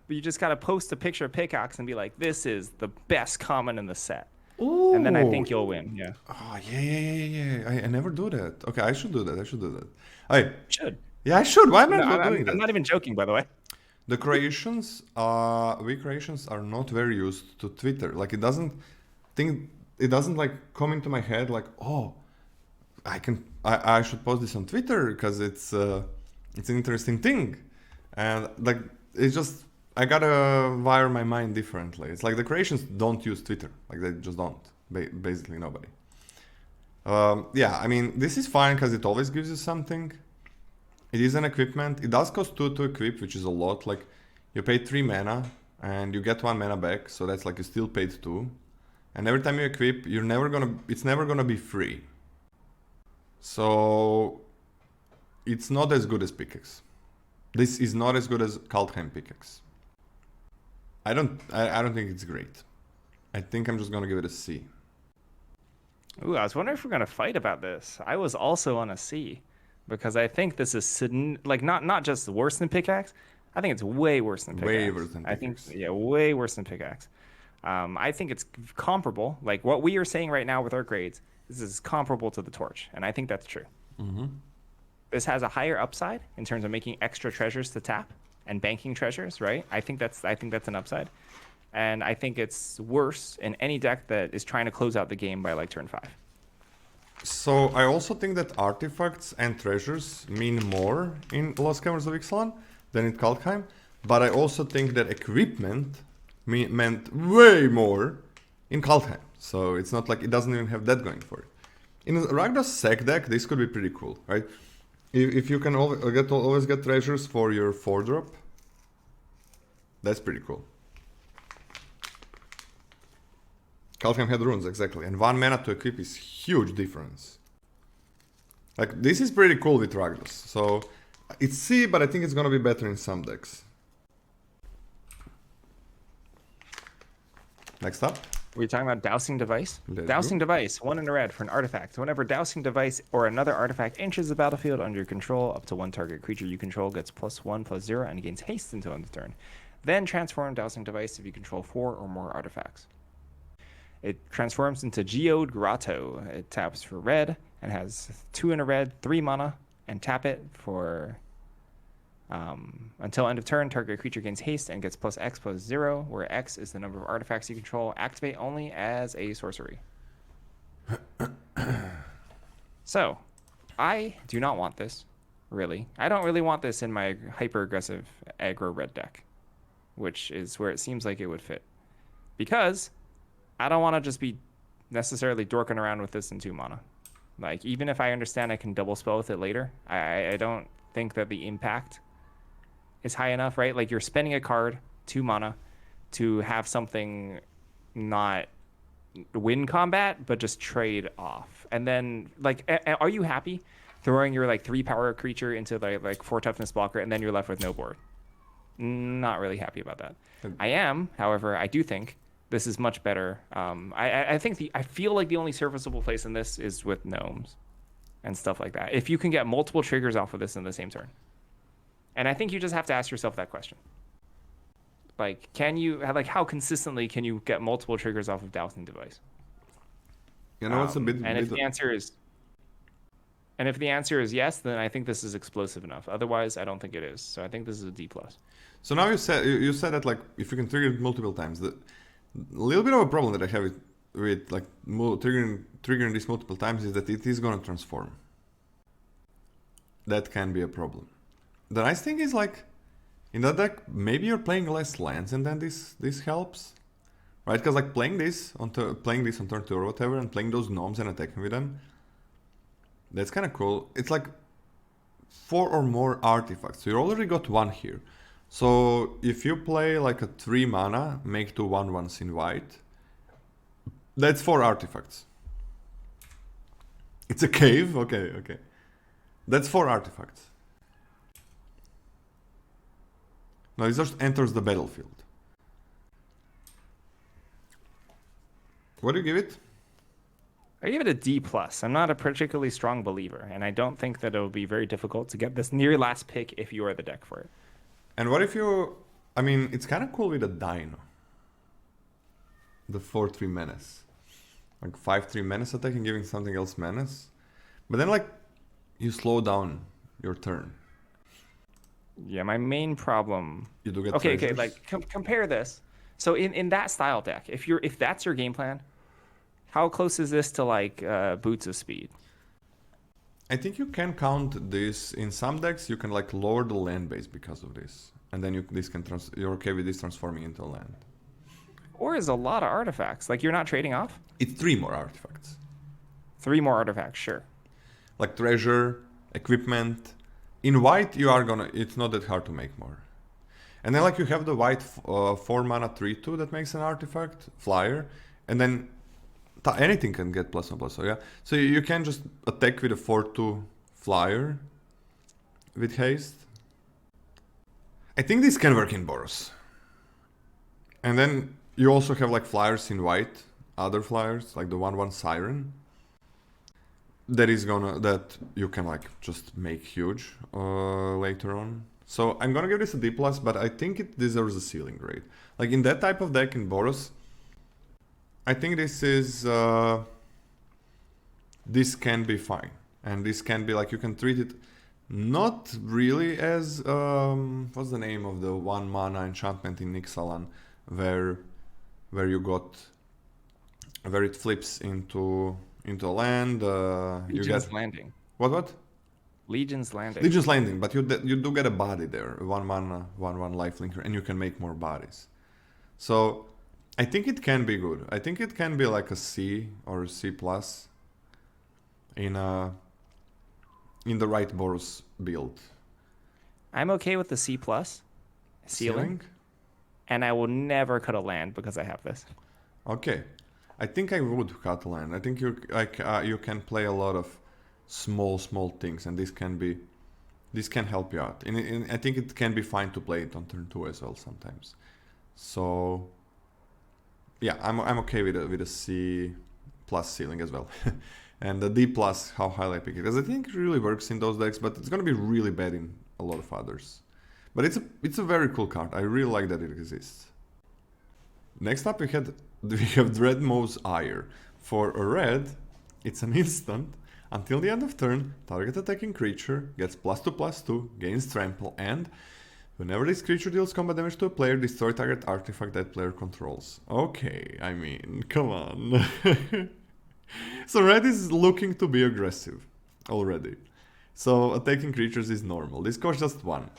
post a picture of pickaxe and be like, "This is the best comment in the set," and then I Oh, think you'll win. Yeah, oh yeah. I never do that. Okay, I should do that. I should do that. I should. Yeah, I should. Why am I No, not I'm, doing I'm that? not even joking, by the way. The creations, we creations are not very used to Twitter. Like it doesn't like come into my head like, oh, I should post this on Twitter because it's an interesting thing, and like it's just I gotta wire my mind differently. It's like the creations don't use Twitter, like they just don't. Basically nobody. Yeah, I mean this is fine because it always gives you something. It is an equipment. It does cost 2 to equip, which is a lot. Like, you pay 3 mana, and you get 1 mana back, so that's like you still paid 2. And every time you equip, it's never gonna be free. So, it's not as good as pickaxe. This is not as good as Kaldheim pickaxe. I don't think it's great. I think I'm just gonna give it a C. Ooh, I was wondering if we're gonna fight about this. I was also on a C because I think this is like not just worse than pickaxe. I think it's way worse than Way pickaxe. worse than I think pickaxe. yeah, way worse than pickaxe. I think it's comparable. Like what we are saying right now with our grades, this is comparable to the torch, and I think that's true. This has a higher upside in terms of making extra treasures to tap and banking treasures, right? I think that's an upside. And I think it's worse in any deck that is trying to close out the game by like turn 5. So I also think that artifacts and treasures mean more in Lost Caverns of Ixalan than in Kaldheim, but I also think that equipment meant way more in Kaldheim. So it's not like it doesn't even have that going for it. In Ragna's Sec deck, this could be pretty cool, right? If you can always get treasures for your 4-drop, that's pretty cool. Kaldheim had runes, exactly. And 1 mana to equip is huge difference. Like, this is pretty cool with Ragnos. So, it's C, but I think it's gonna be better in some decks. Next up. We're talking about Dowsing Device. Let's Dowsing go. Device, 1 in a red for an artifact. Whenever Dowsing Device or another artifact enters the battlefield under your control, up to 1 target creature you control gets +1/+0 and gains haste until end of turn. Then transform Dowsing Device if you control 4 or more artifacts. It transforms into Geode Grotto. It taps for red and has 2 in a red, 3 mana, and tap it for until end of turn. Target creature gains haste and gets +X/+0, where X is the number of artifacts you control. Activate only as a sorcery. So, I do not want this, really. I don't really want this in my hyper-aggressive aggro red deck, which is where it seems like it would fit. Because I don't want to just be necessarily dorking around with this in 2 mana. Like, even if I understand I can double spell with it later, I don't think that the impact is high enough, right? Like, you're spending a card, 2 mana, to have something not win combat, but just trade off. And then, like, are you happy throwing your, like, 3 power creature into, like 4 toughness blocker, and then you're left with no board? Not really happy about that. I am, however, I do think this is much better. I feel like the only serviceable place in this is with gnomes and stuff like that. If you can get multiple triggers off of this in the same turn. And I think you just have to ask yourself that question. Like, how consistently can you get multiple triggers off of Dowsing Device? You know what's a bit... And if the answer is... And if the answer is yes, then I think this is explosive enough. Otherwise, I don't think it is. So I think this is a D+. So now you said that like if you can trigger it multiple times, the little bit of a problem that I have with like triggering this multiple times is that it is gonna transform. That can be a problem. The nice thing is like in that deck maybe you're playing less lands and then this helps, right? Because like playing this on turn 2 or whatever and playing those gnomes and attacking with them, that's kind of cool. It's like 4 or more artifacts. So you already got 1 here. So if you play like a 3 mana, make 2 1/1s in white, that's 4 artifacts. It's a cave? Okay. That's 4 artifacts. Now it just enters the battlefield. What do you give it? I give it a D+. I'm not a particularly strong believer, and I don't think that it'll be very difficult to get this near last pick if you are the deck for it. And what if you... I mean, it's kind of cool with a Dino. The 4/3 menace. Like 5/3 menace attack and giving something else menace. But then like, you slow down your turn. Yeah, my main problem... You do get Okay, treasures. like compare this. So in that style deck, if that's your game plan, how close is this to like Boots of Speed? I think you can count this in some decks. You can like lower the land base because of this, and then you're okay with this transforming into a land. Or is a lot of artifacts. Like you're not trading off? It's 3 more artifacts, 3 more artifacts, sure. like treasure, equipment. In white, it's not that hard to make more. And then like you have the white 4 mana 3/2 that makes an artifact flyer, and then anything can get +1/+. So yeah, so you can just attack with a 4/2 flyer with haste. I think this can work in Boros. And then you also have like flyers in white, other flyers like the 1/1 Siren. That you can like just make huge later on. So I'm gonna give this a D+, but I think it deserves a ceiling grade. Like in that type of deck in Boros, I think this can be fine. And this can be like, you can treat it not really as, what's the name of the 1 mana enchantment in Ixalan, where it flips into a land. Legion's Landing. What? Legion's Landing. Legion's Landing, but you do get a body there, 1 mana, 1/1 lifelinker, and you can make more bodies. So I think it can be good. I think it can be like a C or a C+ in the right Boros build. I'm okay with the C+ ceiling, and I will never cut a land because I have this. Okay, I think I would cut land. I think you can play a lot of small things, and this can help you out. And I think it can be fine to play it on turn 2 as well sometimes. So yeah, I'm okay with a C+ ceiling as well. And the D+, how highly I pick it, because I think it really works in those decks, but it's gonna be really bad in a lot of others. But it's a very cool card. I really like that it exists. Next up we have Dreadmaw's Ire. For a red, it's an instant. Until the end of turn, target attacking creature gets +2/+2, gains trample, and whenever this creature deals combat damage to a player, destroy target artifact that player controls. Okay, I mean, come on. So red is looking to be aggressive already. So attacking creatures is normal. This costs just 1.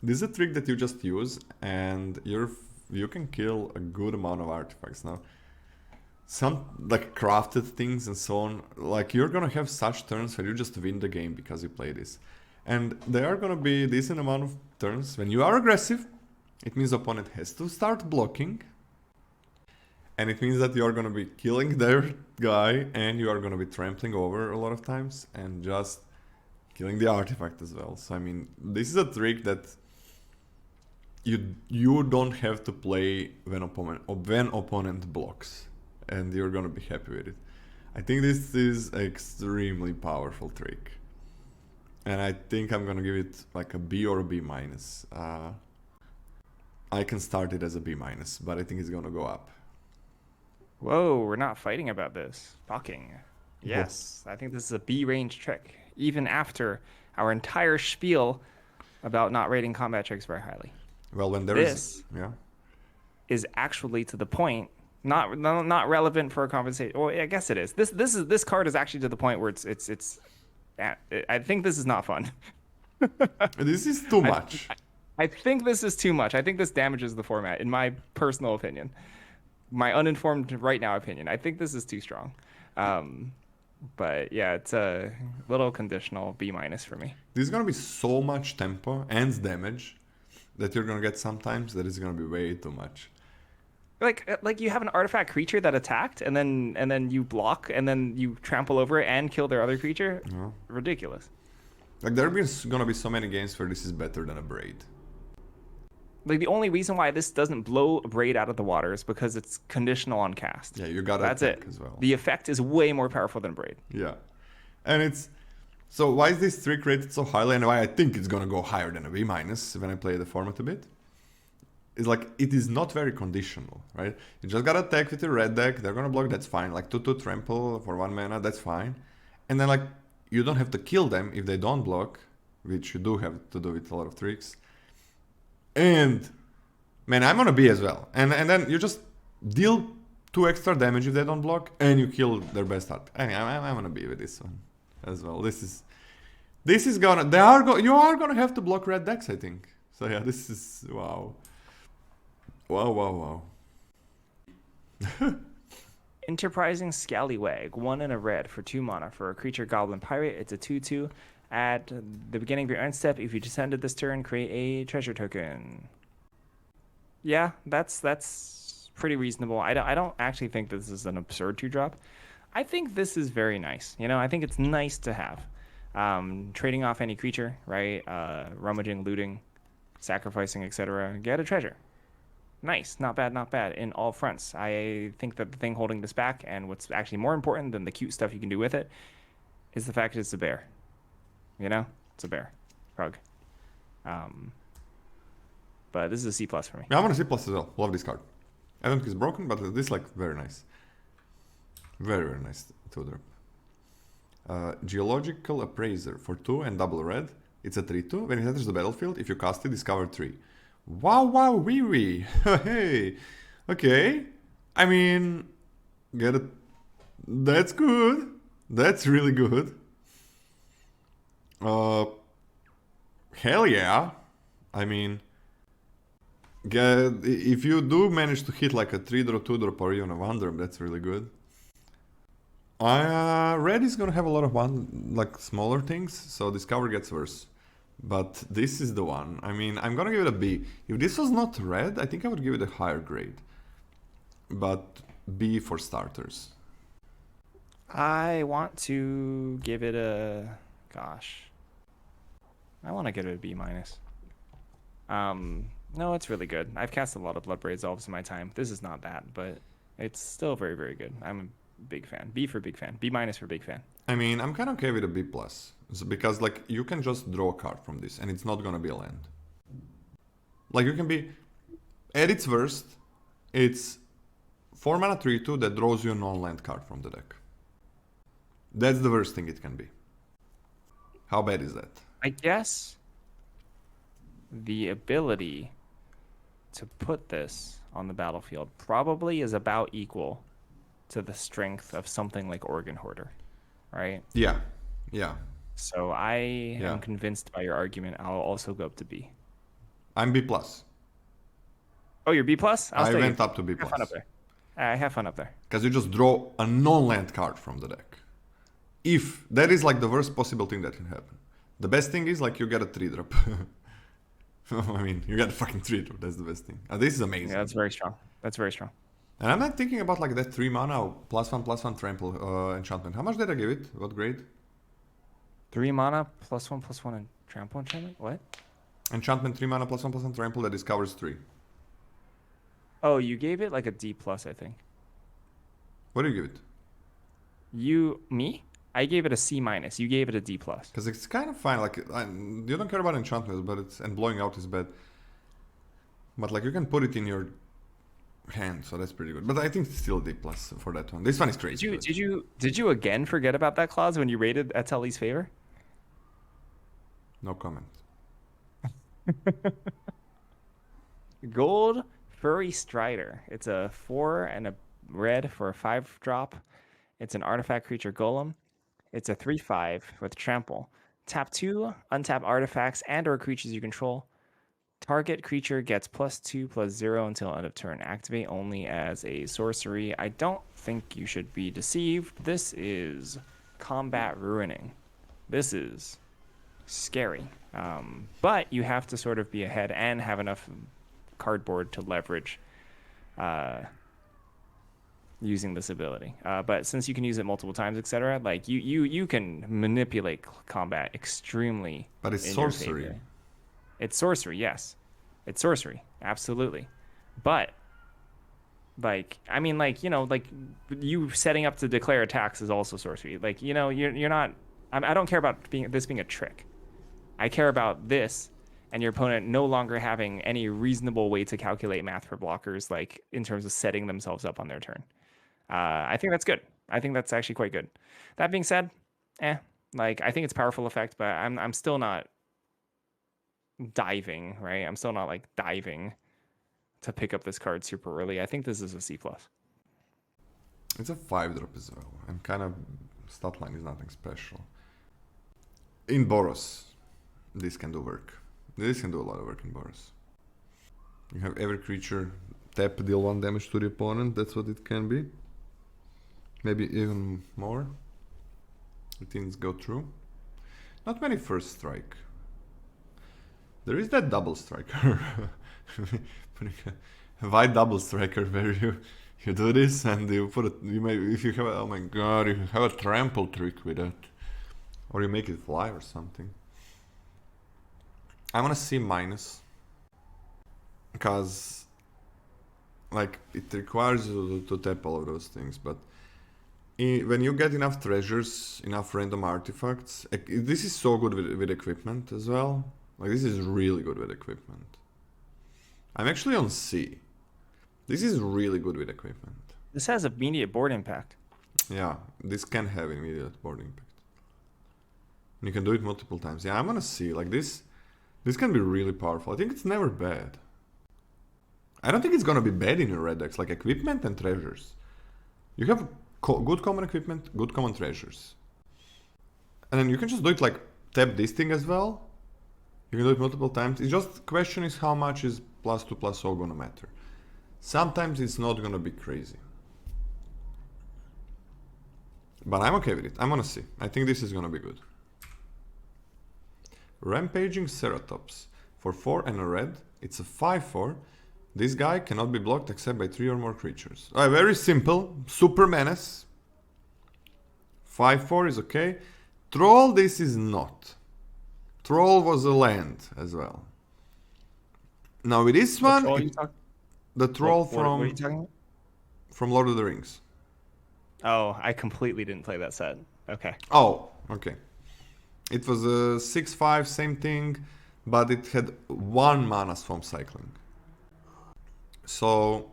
This is a trick that you just use, and you can kill a good amount of artifacts now. Some like crafted things and so on, like you're gonna have such turns where you just win the game because you play this. And there are gonna be a decent amount of turns when you are aggressive. It means the opponent has to start blocking. And it means that you are gonna be killing their guy, and you are gonna be trampling over a lot of times and just killing the artifact as well. So I mean, this is a trick that you don't have to play when opponent blocks, and you're gonna be happy with it. I think this is an extremely powerful trick, and I think I'm gonna give it like a B or a B-. I can start it as a B-, but I think it's gonna go up. Whoa, we're not fighting about this. Fucking. Yes, I think this is a B range trick. even after our entire spiel about not rating combat tricks very highly. Well, when there This yeah. is actually to the point, not relevant for a conversation. Well, I guess it is. This card is actually to the point where I think this is not fun. This is too much. I think this is too much. I think this damages the format, in my personal opinion. My uninformed right now opinion. I think this is too strong. But yeah, it's a little conditional B- for me. This is gonna be so much tempo and damage that you're gonna get sometimes that is gonna be way too much. Like you have an artifact creature that attacked, and then you block, and then you trample over it and kill their other creature. Yeah. Ridiculous. Like there are gonna be so many games where this is better than a Braid. Like the only reason why this doesn't blow a Braid out of the water is because it's conditional on cast. Yeah, you gotta That's attack it. as well. The effect is way more powerful than Braid. Yeah, and it's so why is this trick rated so highly, and why I think it's gonna go higher than a B- when I play the format a bit. Is like it is not very conditional, right? You just gotta attack with your red deck. They're gonna block. That's fine. Like 2/2 trample for 1 mana. That's fine. And then like you don't have to kill them if they don't block, which you do have to do with a lot of tricks. And man, I'm on a B as well. And then you just deal 2 extra damage if they don't block, and you kill their best art. I mean, I'm on a B with this one as well. This is gonna you are gonna have to block red decks, I think. So yeah, this is wow. Wow. Enterprising Scallywag, 1 and a red for 2 mana for a creature goblin pirate. It's a 2/2. At the beginning of your end step, if you descended this turn, create a treasure token. Yeah, that's pretty reasonable. I don't actually think this is an absurd 2-drop. I think this is very nice. You know, I think it's nice to have. Trading off any creature, right? Rummaging, looting, sacrificing, etc. Get a treasure. Nice, not bad in all fronts. I think that the thing holding this back, and what's actually more important than the cute stuff you can do with it, is the fact that it's a bear. You know, it's a bear, Rug. But this is a C+ for me. Yeah, I'm on a C+ as well. Love this card. I don't think it's broken, but this is like very nice. Very nice 2-drop. Geological Appraiser for 2 and double red. It's a 3/2. When it enters the battlefield, if you cast it, discover 3. Wow, wee. Hey. Okay. I mean, get it. That's good. That's really good. Hell yeah. I mean, if you do manage to hit like a 3-drop, 2-drop, or even a 1-drop, that's really good. Red is gonna have a lot of smaller things, so Discover gets worse. But this is the one. I mean, I'm gonna give it a B. If this was not red, I think I would give it a higher grade. But B for starters. I want to give it a... I want to give it a B-. No, it's really good. I've cast a lot of Bloodbraid Elves in my time. This is not that, but it's still very, very good. I'm a big fan. B for big fan. B- for big fan. I mean, I'm kind of okay with a B+. Because, like, you can just draw a card from this, and it's not gonna be a land. Like, you can be... At its worst, it's 4 mana 3/2 that draws you a non-land card from the deck. That's the worst thing it can be. How bad is that? I guess the ability to put this on the battlefield probably is about equal to the strength of something like Organ Hoarder, right? Yeah. So I am convinced by your argument. I'll also go up to B. I'm B+. Oh, you're B+? I went up to B+. Have fun up there. I have fun up there. Because you just draw a non-land card from the deck. If that is like the worst possible thing that can happen. The best thing is like you get a 3-drop. I mean, you get a fucking 3-drop. That's the best thing. This is amazing. Yeah, that's very strong. And I'm not thinking about like that 3 mana +1/+1 trample enchantment. How much did I give it? What grade? 3 mana +1/+1 and trample enchantment? What? Enchantment 3 mana +1/+1 trample that discovers 3. Oh, you gave it like a D+, I think. What do you give it? Me? I gave it a C-. You gave it a D+. Because it's kind of fine. Like you don't care about enchantments, but and blowing out is bad. But like you can put it in your hand, so that's pretty good. But I think it's still D+ for that one. This one is crazy. Did you again forget about that clause when you rated Ateli's favor? No comment. Gold Furry Strider. It's a 4 and a red for a 5-drop. It's an artifact creature golem. It's a 3/5 with trample. Tap 2, untap artifacts and or creatures you control. Target creature gets +2/+0 until end of turn. Activate only as a sorcery. I don't think you should be deceived. This is combat ruining. This is scary. But you have to sort of be ahead and have enough cardboard to leverage using this ability. But since you can use it multiple times, etc., like you can manipulate combat extremely. But it's in your sorcery. favor. It's sorcery, yes. It's sorcery, absolutely. But like, I mean, like, you know, like you setting up to declare attacks is also sorcery. Like, you know, you're not. I don't care about this being a trick. I care about this and your opponent no longer having any reasonable way to calculate math for blockers, like in terms of setting themselves up on their turn. I think that's good. I think that's actually quite good. That being said, like I think it's a powerful effect, but I'm still not diving, right? I'm still not like diving to pick up this card super early. I think this is a C+. It's a 5-drop as well, and kind of stat line is nothing special. In Boros, this can do work. This can do a lot of work in Boros. You have every creature tap, deal 1 damage to the opponent. That's what it can be. Maybe even more. The things go through. Not many first strike. There is that double striker. White double striker where you do this and you put it. You may, if you have a, oh my god, you have a trample trick with that, or you make it fly or something. I want to see minus because like it requires you to tap all of those things, but when you get enough treasures, enough random artifacts, this is so good with equipment as well. Like this is really good with equipment. I'm actually on C. This is really good with equipment. This has immediate board impact. Yeah, this can have immediate board impact. You can do it multiple times. Yeah, I'm gonna see. Like this can be really powerful. I think it's never bad. I don't think it's gonna be bad in your red decks. Like equipment and treasures. You have good common equipment, good common treasures. And then you can just do it like tap this thing as well. You can do it multiple times. It's just question is how much is +2/+0 gonna matter. Sometimes it's not gonna be crazy. But I'm okay with it. I'm gonna see. I think this is gonna be good. Rampaging Ceratops. For 4 and a red, it's a 5/4. This guy cannot be blocked except by 3 or more creatures. Very simple. Super menace. 5/4 is okay. Troll, this is not. Troll was a land as well. Now with this one, the troll what are you talking about? From Lord of the Rings. Oh, I completely didn't play that set. Okay. Oh, okay. It was a 6/5, same thing, but it had 1 mana swamp cycling. So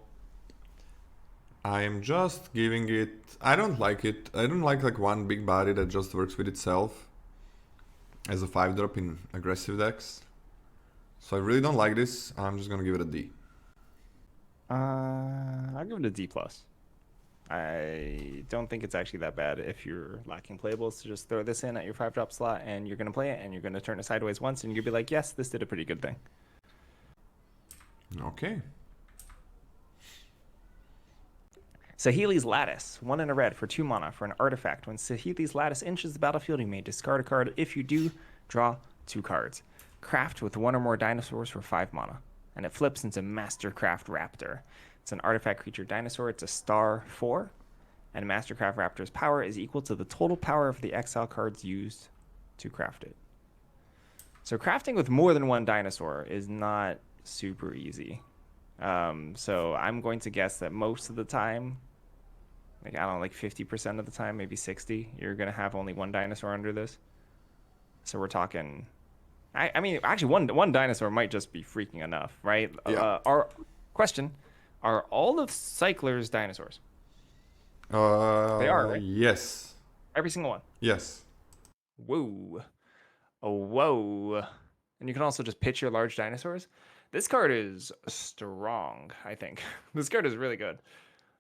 I am just giving it. I don't like it. I don't like one big body that just works with itself as a 5-drop in aggressive decks. So I really don't like this. I'm just gonna give it a D. I'll give it a D+. I don't think it's actually that bad if you're lacking playables to just throw this in at your 5-drop slot and you're going to play it and you're going to turn it sideways once and you'll be like, yes, this did a pretty good thing. Okay. Saheeli's Lattice, 1 and a red for 2 mana for an artifact. When Saheeli's Lattice enters the battlefield, you may discard a card. If you do, draw 2 cards. Craft with 1 or more dinosaurs for 5 mana. And it flips into Mastercraft Raptor. It's an artifact creature dinosaur. It's a star 4. And Mastercraft Raptor's power is equal to the total power of the exile cards used to craft it. So crafting with more than 1 dinosaur is not super easy. So I'm going to guess that most of the time, like I don't know, like 50% of the time, maybe 60, you're going to have only 1 dinosaur under this. So we're talking... I mean, actually, one dinosaur might just be freaking enough, right? Yeah. Our question, are all of Cycler's dinosaurs? They are, right? Yes. Every single one? Yes. Whoa. Oh, whoa. And you can also just pitch your large dinosaurs. This card is strong, I think. This card is really good.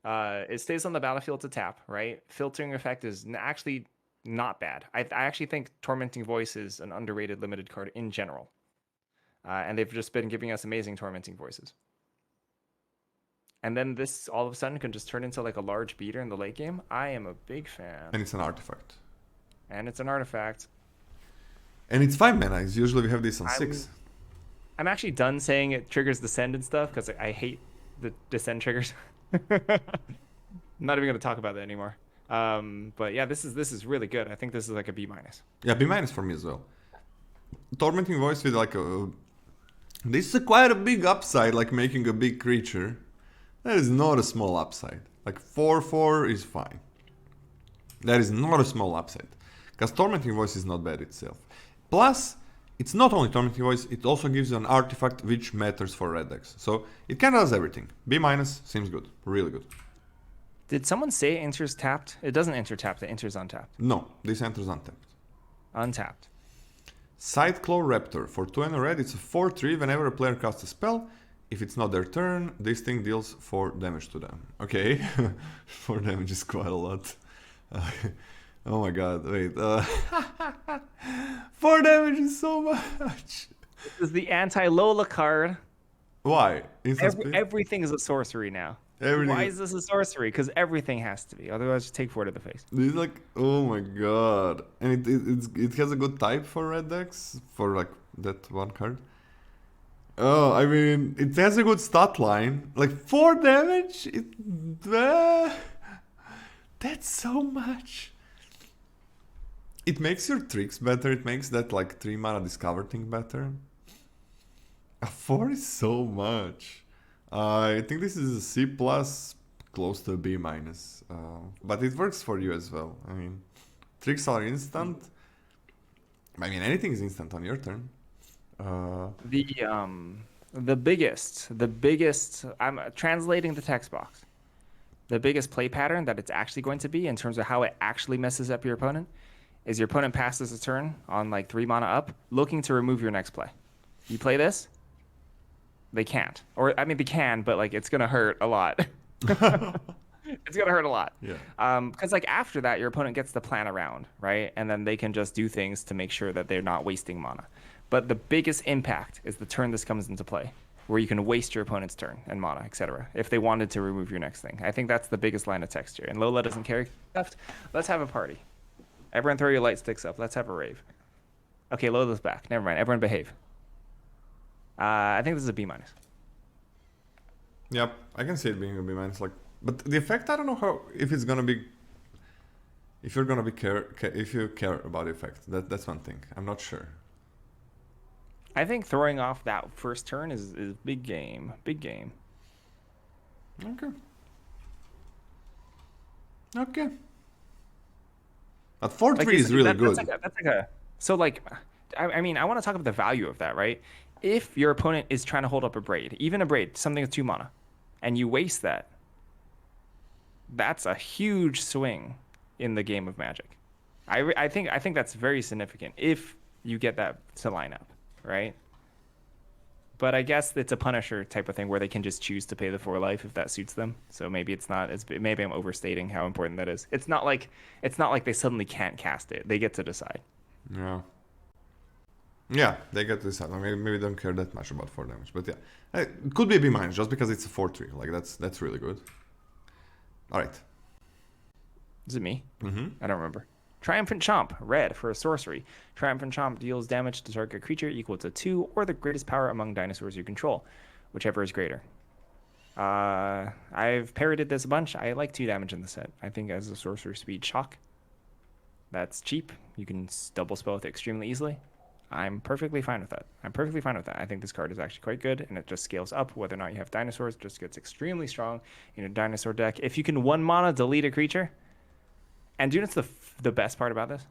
It stays on the battlefield to tap, right? Filtering effect is actually not bad. I actually think Tormenting Voice is an underrated limited card in general. And they've just been giving us amazing Tormenting Voices. And then this all of a sudden can just turn into like a large beater in the late game. I am a big fan. And it's an artifact. And it's an artifact. And it's 5 mana. Usually we have this on 6. I'm actually done saying it triggers Descend and stuff because I hate the Descend triggers. I'm not even going to talk about that anymore. But yeah, this is really good. I think this is like a B-. Yeah, B- for me as well. Tormenting Voice with like a... This is quite a big upside, like making a big creature. That is not a small upside. Like 4/4 is fine. That is not a small upside. Because Tormenting Voice is not bad itself. Plus, it's not only Tormenting Voice, it also gives you an artifact which matters for red decks. So it kind of does everything. B- seems good. Really good. Did someone say it enters tapped? It doesn't enter tapped, it enters untapped. No, this enters untapped. Untapped. Sideclaw Raptor. For 2 and a red, it's a 4/3. Whenever a player casts a spell, if it's not their turn, this thing deals 4 damage to them. Okay, 4 damage is quite a lot. Oh my god, wait. 4 damage is so much. This is the anti-Lola card. Why? Everything is a sorcery now. Everything. Why is this a sorcery? Because everything has to be. Otherwise, just take 4 to the face. It's like, oh my god. And it has a good type for red decks, for like that one card. Oh, I mean, it has a good stat line. Like 4 damage? That's so much. It makes your tricks better. It makes that like 3 mana discover thing better. A 4 is so much. I think this is a C+, close to a B-. But it works for you as well. I mean, tricks are instant. I mean, anything is instant on your turn. The biggest, I'm translating the text box. The biggest play pattern that it's actually going to be in terms of how it actually messes up your opponent is your opponent passes a turn on like 3 mana up, looking to remove your next play. You play this, they can't. Or, I mean, they can, but like it's going to hurt a lot. It's going to hurt a lot. Yeah. Because like after that, your opponent gets to plan around, right? And then they can just do things to make sure that they're not wasting mana. But the biggest impact is the turn this comes into play, where you can waste your opponent's turn and mana, etc. if they wanted to remove your next thing. I think that's the biggest line of text here. And Lola doesn't carry left. Let's have a party. Everyone throw your light sticks up. Let's have a rave. Okay, Lola's back. Never mind. Everyone behave. I think this is a B-. Yep, I can see it being a B-. Like, but the effect, I don't know how, if it's gonna be, if you're gonna be if you care about the effect. That's one thing. I'm not sure. I think throwing off that first turn is big game. Big game. Okay. Okay. But 4/3 is really good. I mean, I want to talk about the value of that, right? If your opponent is trying to hold up a braid, even a braid, something with 2 mana, and you waste that, that's a huge swing in the game of Magic. I think that's very significant if you get that to line up, right? But I guess it's a Punisher type of thing where they can just choose to pay the 4 life if that suits them. So maybe it's not as maybe I'm overstating how important that is. It's not like they suddenly can't cast it. They get to decide. Yeah. Yeah, they get to decide. Maybe they don't care that much about 4 damage, but yeah, it could be a B- just because it's a 4/3. Like that's really good. All right. Is it me? Mm-hmm. I don't remember. Triumphant Chomp, red for a sorcery. Triumphant Chomp deals damage to target creature equal to 2 or the greatest power among dinosaurs you control, whichever is greater. I've parroted this a bunch. I like 2 damage in the set. I think as a sorcerer speed shock, that's cheap. You can double spell with it extremely easily. I'm perfectly fine with that. I think this card is actually quite good, and it just scales up whether or not you have dinosaurs. It just gets extremely strong in a dinosaur deck. If you can 1 mana delete a creature, and do you know what's the best part about this?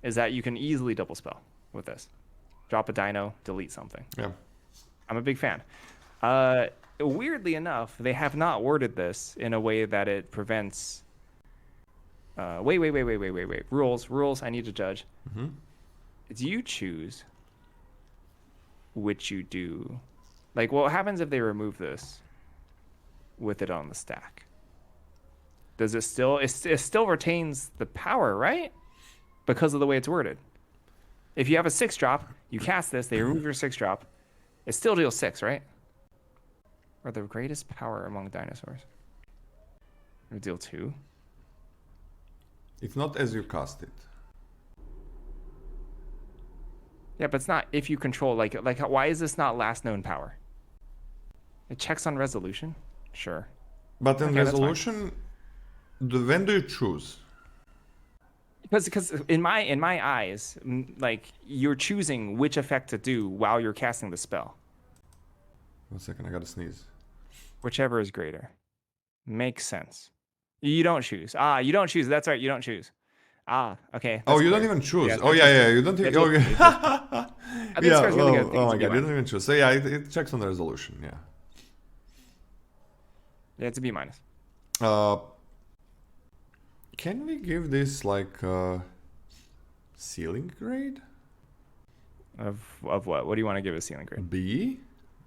Is that you can easily double spell with this. Drop a dino, delete something. Yeah. I'm a big fan. Weirdly enough, they have not worded this in a way that it prevents Wait. Rules. I need to judge. Mm-hmm. Do you choose which you do? Like, what happens if they remove this with it on the stack? Does it still? It still retains the power, right? Because of the way it's worded. If you have a 6-drop, you cast this, they remove your 6-drop. It still deals 6, right? Or the greatest power among dinosaurs. Or deal 2. It's not as you cast it. Yeah, but it's not if you control, like why is this not last known power? It checks on resolution? Sure. But in Okay, that's fine. resolution, when do you choose? Because in my eyes, like you're choosing which effect to do while you're casting the spell. 1 second, I gotta sneeze. Whichever is greater. Makes sense. You don't choose. You don't choose. That's right, you don't choose. Okay. Oh, That's you clear. don't even choose. Yeah, oh, yeah, you don't even... that's Oh, what- yeah. I think Scar's really good. Oh my god, you don't even choose. So yeah, it checks on the resolution, yeah. Yeah, it's a B-. Can we give this like ceiling grade? Of what? What do you want to give it a ceiling grade? B?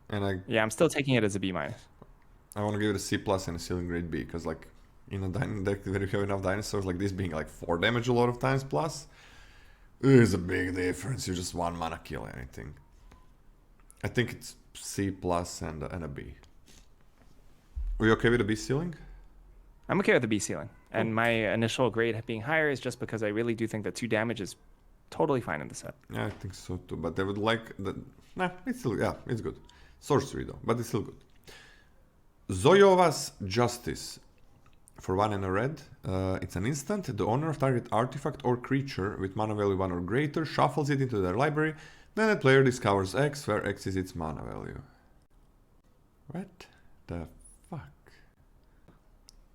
And Yeah, I'm still taking it as a B-. I want to give it a C plus and a ceiling grade B, because like in a deck where you have enough dinosaurs like this being like 4 damage a lot of times plus, there's a big difference. You're just 1 mana kill anything. I think it's C plus and a B. Are you okay with a B ceiling? I'm okay with the B ceiling. And my initial grade being higher is just because I really do think that 2 damage is totally fine in the set. Yeah, I think so too. But I would like the... Nah, it's still... Yeah, it's good. Sorcery though, but it's still good. Zoyova's Justice. For 1 and a red. It's an instant. The owner of target artifact or creature with mana value 1 or greater shuffles it into their library. Then the player discovers X, where X is its mana value. What the fuck?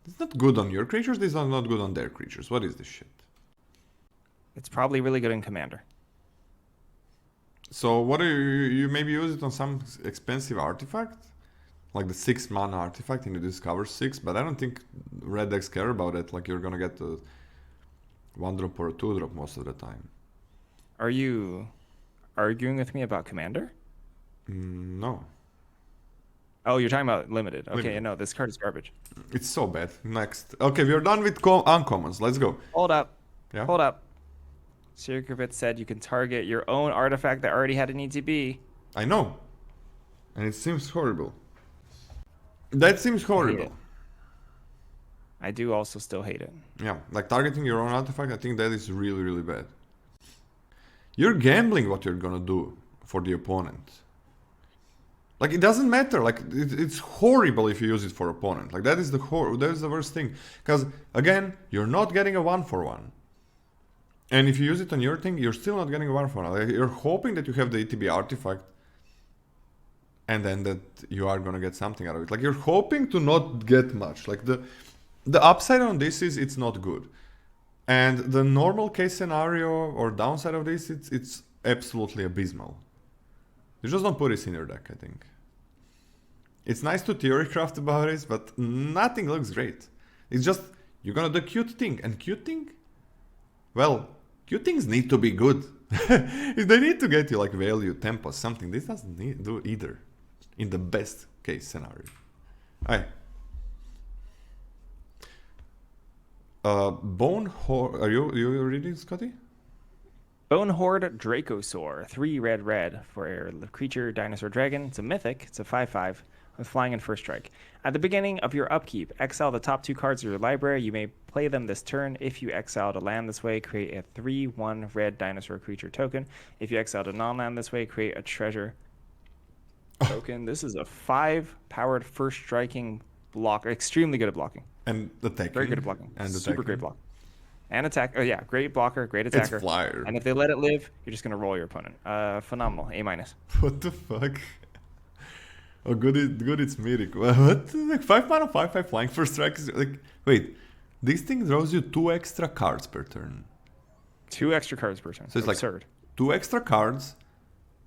It's not good on your creatures, this is not good on their creatures. What is this shit? It's probably really good in Commander. So what do you maybe use it on some expensive artifact? Like the 6 mana artifact and you discover 6, but I don't think red decks care about it. Like you're gonna get a 1-drop or a 2-drop most of the time. Are you arguing with me about Commander? No. Oh, you're talking about limited. Okay, Limited. no, this card is garbage. It's so bad. Next. Okay, we're done with uncommons. Let's go. Hold up. Yeah? Hold up. Sirkovitz said you can target your own artifact that already had an ETB. I know. And it seems horrible. That seems horrible. I do also still hate it. Yeah, like targeting your own artifact, I think that is really, really bad. You're gambling what you're gonna do for the opponent. Like, it doesn't matter. Like, it's horrible if you use it for opponent. Like, that is the worst thing. Because, again, you're not getting a 1-for-1. And if you use it on your thing, you're still not getting a 1-for-1. Like, you're hoping that you have the ETB artifact. And then that you are gonna get something out of it. Like, you're hoping to not get much. Like, the upside on this is it's not good. And the normal case scenario or downside of this, it's absolutely abysmal. You just don't put this in your deck, I think. It's nice to theory craft about this, but nothing looks great. It's just, you're gonna do cute thing. And cute thing? Well, cute things need to be good. If they need to get you like value, tempo, something, this doesn't need do either. In the best case scenario. Aye. Bone Horde, are you reading, Scotty? Bone Horde Dracosaur, 3 red for a creature, dinosaur, dragon. It's a mythic. It's a 5/5 with flying and first strike. At the beginning of your upkeep, exile the top 2 cards of your library. You may play them this turn. If you exiled a land this way, create a 3/1 red dinosaur creature token. If you exiled a non-land this way, create a treasure token. This is a 5-powered first striking block. Extremely good at blocking. And attacking. Very good at blocking. And super attacking. great block. And attack. Oh yeah, great blocker, great attacker. It's flyer. And if they let it live, you're just gonna roll your opponent. Phenomenal. A-. What the fuck? Oh, good it's mythic. What? Like 5 mana, 5/5 flying first strike is like... Wait, this thing draws you 2 extra cards per turn. 2 extra cards per turn. So it's absurd. like 2 extra cards,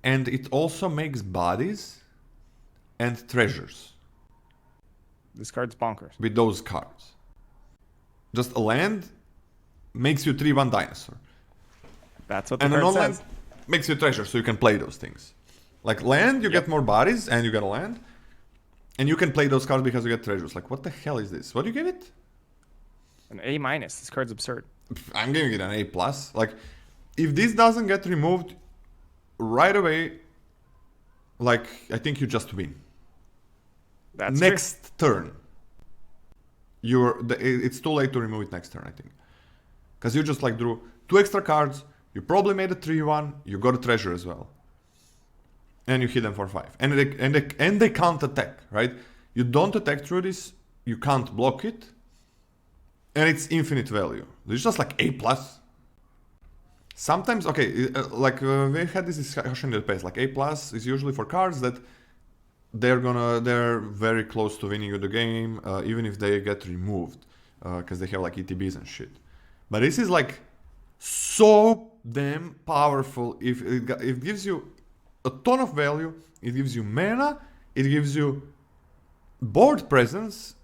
and it also makes bodies and treasures This card's bonkers. with those cards. Just a land makes you 3/1 dinosaur. That's what the And an card online says. makes you treasure, so you can play those things. Like land, you get more bodies, and you get a land. And you can play those cards because you get treasures. Like, what the hell is this? What do you give it? An A-. This card's absurd. I'm giving it an A+. Like, if this doesn't get removed right away, like, I think you just win. That's next turn. It's too late to remove it next turn, I think. Because you just like drew 2 extra cards, you probably made a 3/1, you got a treasure as well. And you hit them for 5. And they can't attack, right? You don't attack through this, you can't block it, and it's infinite value. It's just like A+. Sometimes, okay, we had this discussion in the past, like A+ is usually for cards that they're very close to winning you the game, even if they get removed, because they have like ETBs and shit. But this is like so damn powerful. If it gives you a ton of value, it gives you mana, it gives you board presence,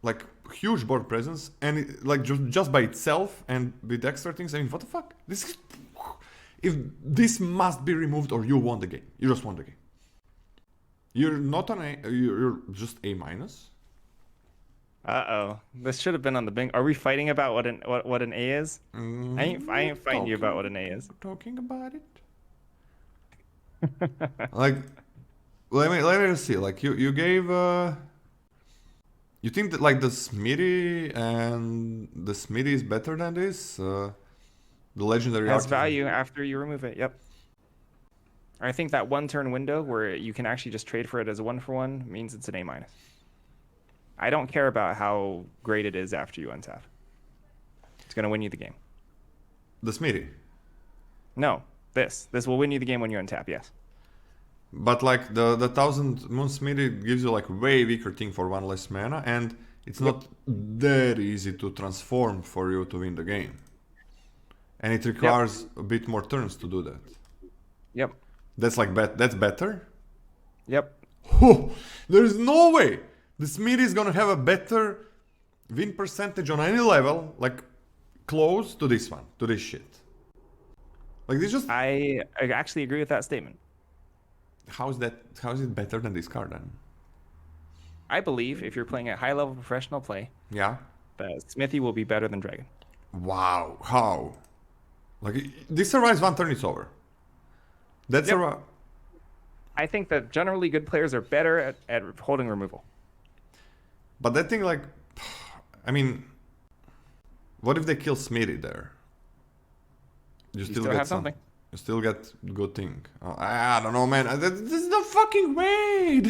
like huge board presence, and it, like just by itself and with extra things. I mean, what the fuck? If this must be removed, or you won the game. You just won the game. You're not an A. You're just A-. Uh-oh. This should have been on the bingo. Are we fighting about what an A is? I ain't fighting you about what an A is. Talking about it. Like, let me just see. Like, you gave. You think that like the Smitty is better than this? The legendary Has artifact? value after you remove it. Yep. I think that 1-turn window where you can actually just trade for it as a 1-for-1 means it's an A-. I don't care about how great it is after you untap. It's going to win you the game. The Smitty. No, this will win you the game when you untap, yes. But like the 1000 Moon Smitty gives you like way weaker thing for 1 less mana, and it's not that easy to transform for you to win the game. And it requires a bit more turns to do that. Yep. That's like that's better? Yep. There's no way the Smitty is gonna have a better win percentage on any level, like close to this one, to this shit. Like this just. I actually agree with that statement. How is it better than this card then? I believe if you're playing at high level professional play, Yeah. that Smithy will be better than Dragon. Wow, how? Like this survives 1 turn, it's over. That's Yep. I think that generally good players are better at holding removal. But that thing, like, I mean, what if they kill Smitty there? You still get have something. You still get good thing. I don't know, man. There's no fucking way.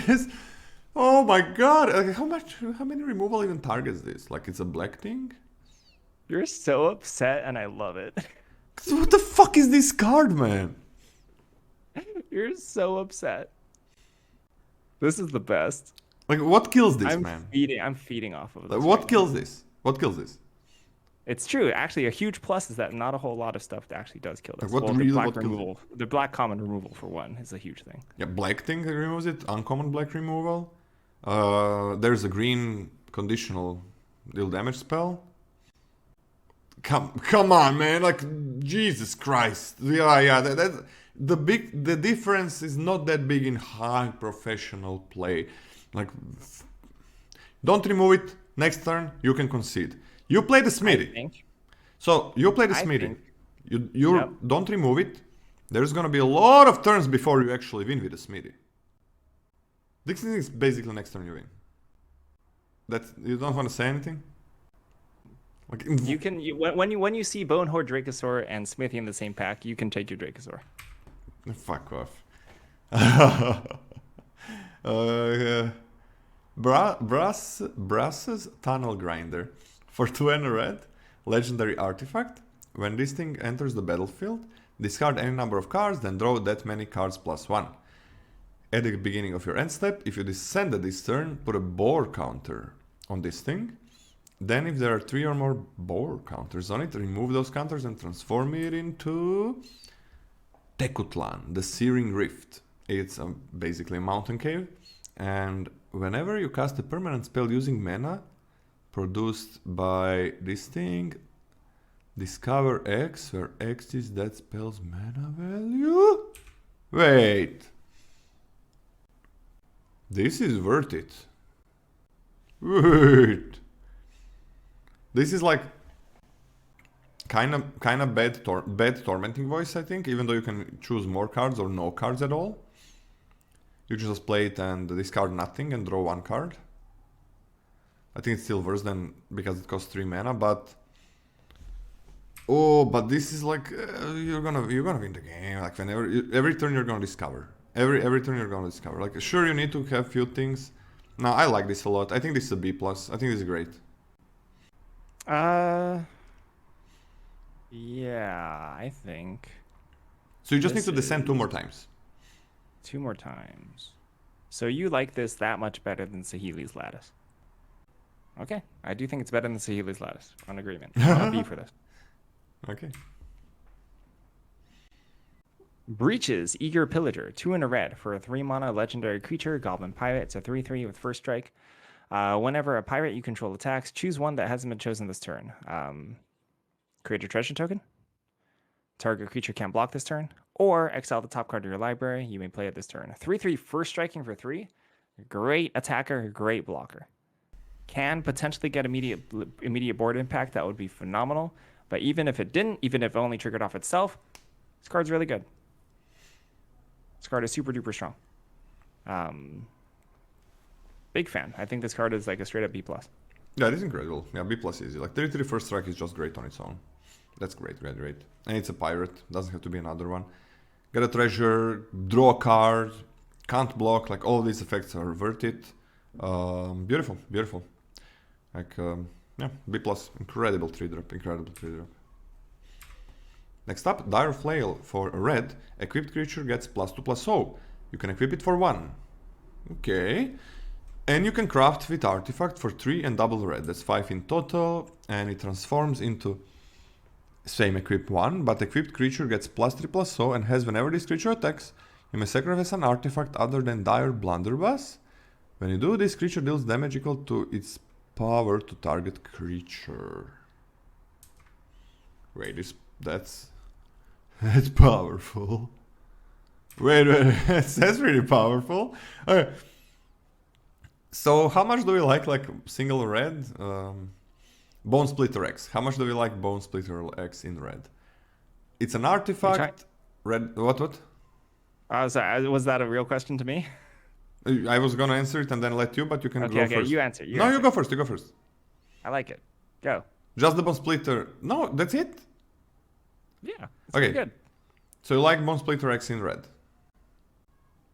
Oh my god. Like, how many removal even targets this? Like, it's a black thing? You're so upset, and I love it. What the fuck is this card, man? You're so upset. This is the best. Like, what kills this, man? I'm feeding off of this. Like, what kills this? What kills this? It's true. Actually, a huge plus is that not a whole lot of stuff actually does kill this. Like, The black common removal for 1 is a huge thing. Yeah, black thing removes it. Uncommon black removal. There's a green conditional deal damage spell. Come on, man! Like, Jesus Christ! Yeah. The difference is not that big in high professional play. Like, don't remove it. Next turn, you can concede. You play the Smitty. So you play the Smitty. You don't remove it. There's gonna be a lot of turns before you actually win with the Smitty. This is basically next turn you win. You don't want to say anything. Like when you see Bonehorde Dracosaur and Smithy in the same pack, you can take your Dracosaur. Fuck off. Brass's Tunnel Grinder. For 2 and a red, legendary artifact. When this thing enters the battlefield, discard any number of cards, then draw that many cards +1. At the beginning of your end step, if you descend at this turn, put a boar counter on this thing. Then if there are 3 or more boar counters on it, remove those counters and transform it into Tecutlan, the Searing Rift. It's basically a mountain cave, and whenever you cast a permanent spell using mana produced by this thing, Discover X, where X is that spell's mana value? Wait. This is worth it. Wait. This is like kind of bad tormenting voice, I think, even though you can choose more cards or no cards at all. You just play it and discard nothing and draw one card. I think it's still worse than because it costs 3 mana, but oh, but this is like you're gonna win the game. Like whenever every turn you're gonna discover. Every turn you're gonna discover. Like sure you need to have few things. No, I like this a lot. I think this is a B+. I think this is great. Yeah, I think. So you just need to descend 2 more times. 2 more times. So you like this that much better than Saheeli's Lattice? Okay, I do think it's better than Saheeli's Lattice. On agreement. I'll be for this. Okay. Breaches, Eager Pillager, 2 and a red for a 3-mana legendary creature, Goblin Pirate. It's a 3/3 with first strike. Whenever a pirate you control attacks, choose one that hasn't been chosen this turn. Create a treasure token. Target creature can't block this turn. Or exile the top card of your library. You may play it this turn. 3/3 first striking for 3. Great attacker, great blocker. Can potentially get immediate board impact. That would be phenomenal. But even if it didn't, even if it only triggered off itself, this card's really good. This card is super duper strong. Big fan. I think this card is like a straight up B+. Yeah, it is incredible. Yeah, B+ easy. Like 3/3 first strike is just great on its own. That's great. And it's a pirate. Doesn't have to be another one. Get a treasure, draw a card, can't block. Like all these effects are worth it. Beautiful. Like yeah, B+. Incredible 3-drop. Next up, Dire Flail for a red. Equipped creature gets +2/+0. You can equip it for 1. Okay. And you can craft with artifact for 3 and double red. That's 5 in total. And it transforms into same equip 1, but equipped creature gets +3/+0 and has whenever this creature attacks, you may sacrifice an artifact other than Dire Blunderbuss. When you do, this creature deals damage equal to its power to target creature. Wait, that's powerful. Wait, that's really powerful. Okay. So how much do we like single red? Bone Splitter X. How much do we like Bone Splitter X in red? It's an artifact. Red. What? Sorry, was that a real question to me? I was gonna answer it and then let you, but you can go first. Okay, you answer. You go first. I like it. Go. Just the Bone Splitter. No, that's it? Yeah. Okay. Good. So you like Bone Splitter X in red?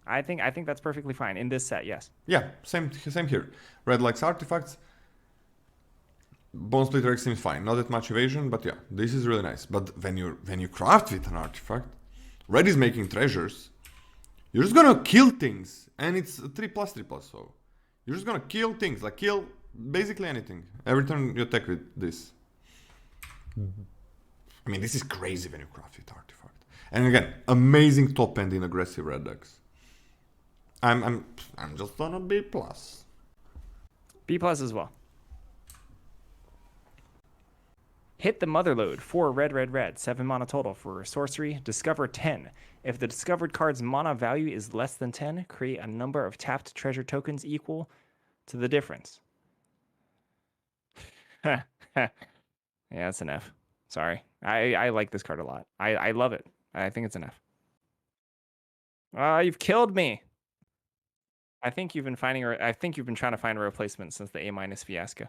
I think that's perfectly fine in this set. Yes. Yeah. Same here. Red likes artifacts. Bone Splitter X seems fine. Not that much evasion, but yeah, this is really nice. But when you craft with an artifact, red is making treasures. You're just gonna kill things, and it's 3+3+. So you're just gonna kill things, like kill basically anything. Every time you attack with this. I mean, this is crazy when you craft with artifact. And again, amazing top end in aggressive red decks. I'm just on a B+. B+ as well. Hit the Motherlode, 4 red, 7 mana total for sorcery. Discover 10. If the discovered card's mana value is less than 10, create a number of tapped treasure tokens equal to the difference. Yeah, it's an F. Sorry. I like this card a lot. I love it. I think it's an F. You've killed me. I think you've been trying to find a replacement since the A- fiasco.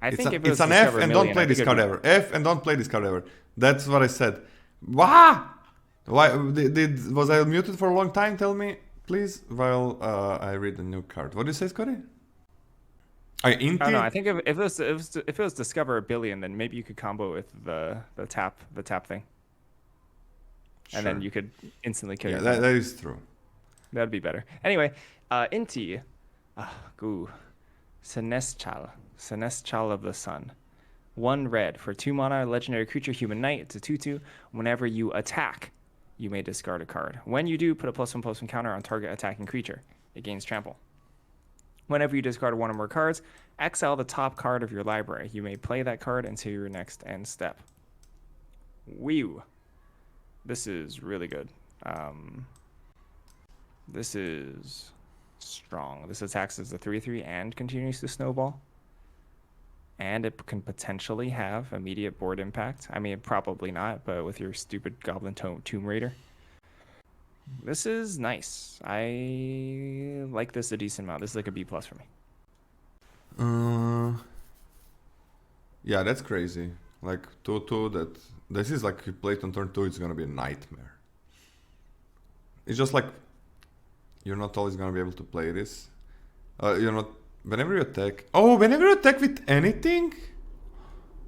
It's an F and don't play this card ever. F and don't play this card ever. That's what I said. Why? Was I muted for a long time? Tell me, please, while I read the new card. What did you say, Scotty? No, I think if it was Discover a Billion, then maybe you could combo it with the tap thing. And then you could instantly kill your that is true. That'd be better. Anyway, Inti. Celestial of the Sun. 1 red for 2 mana, legendary creature, human knight. It's a 2/2. Whenever you attack, you may discard a card. When you do, put a +1/+1 counter on target attacking creature. It gains trample. Whenever you discard one or more cards, exile the top card of your library. You may play that card until your next end step. Whew. This is really good. This is strong. This attacks as a 3/3 and continues to snowball. And it can potentially have immediate board impact. I mean, probably not, but with your stupid Goblin Tomb Raider. This is nice. I like this a decent amount. This is like a B+ for me. Yeah, that's crazy. Like 2/2 that this is like if you play it on turn 2, it's gonna be a nightmare. It's just like you're not always gonna be able to play this. You're not whenever you attack. Oh, whenever you attack with anything?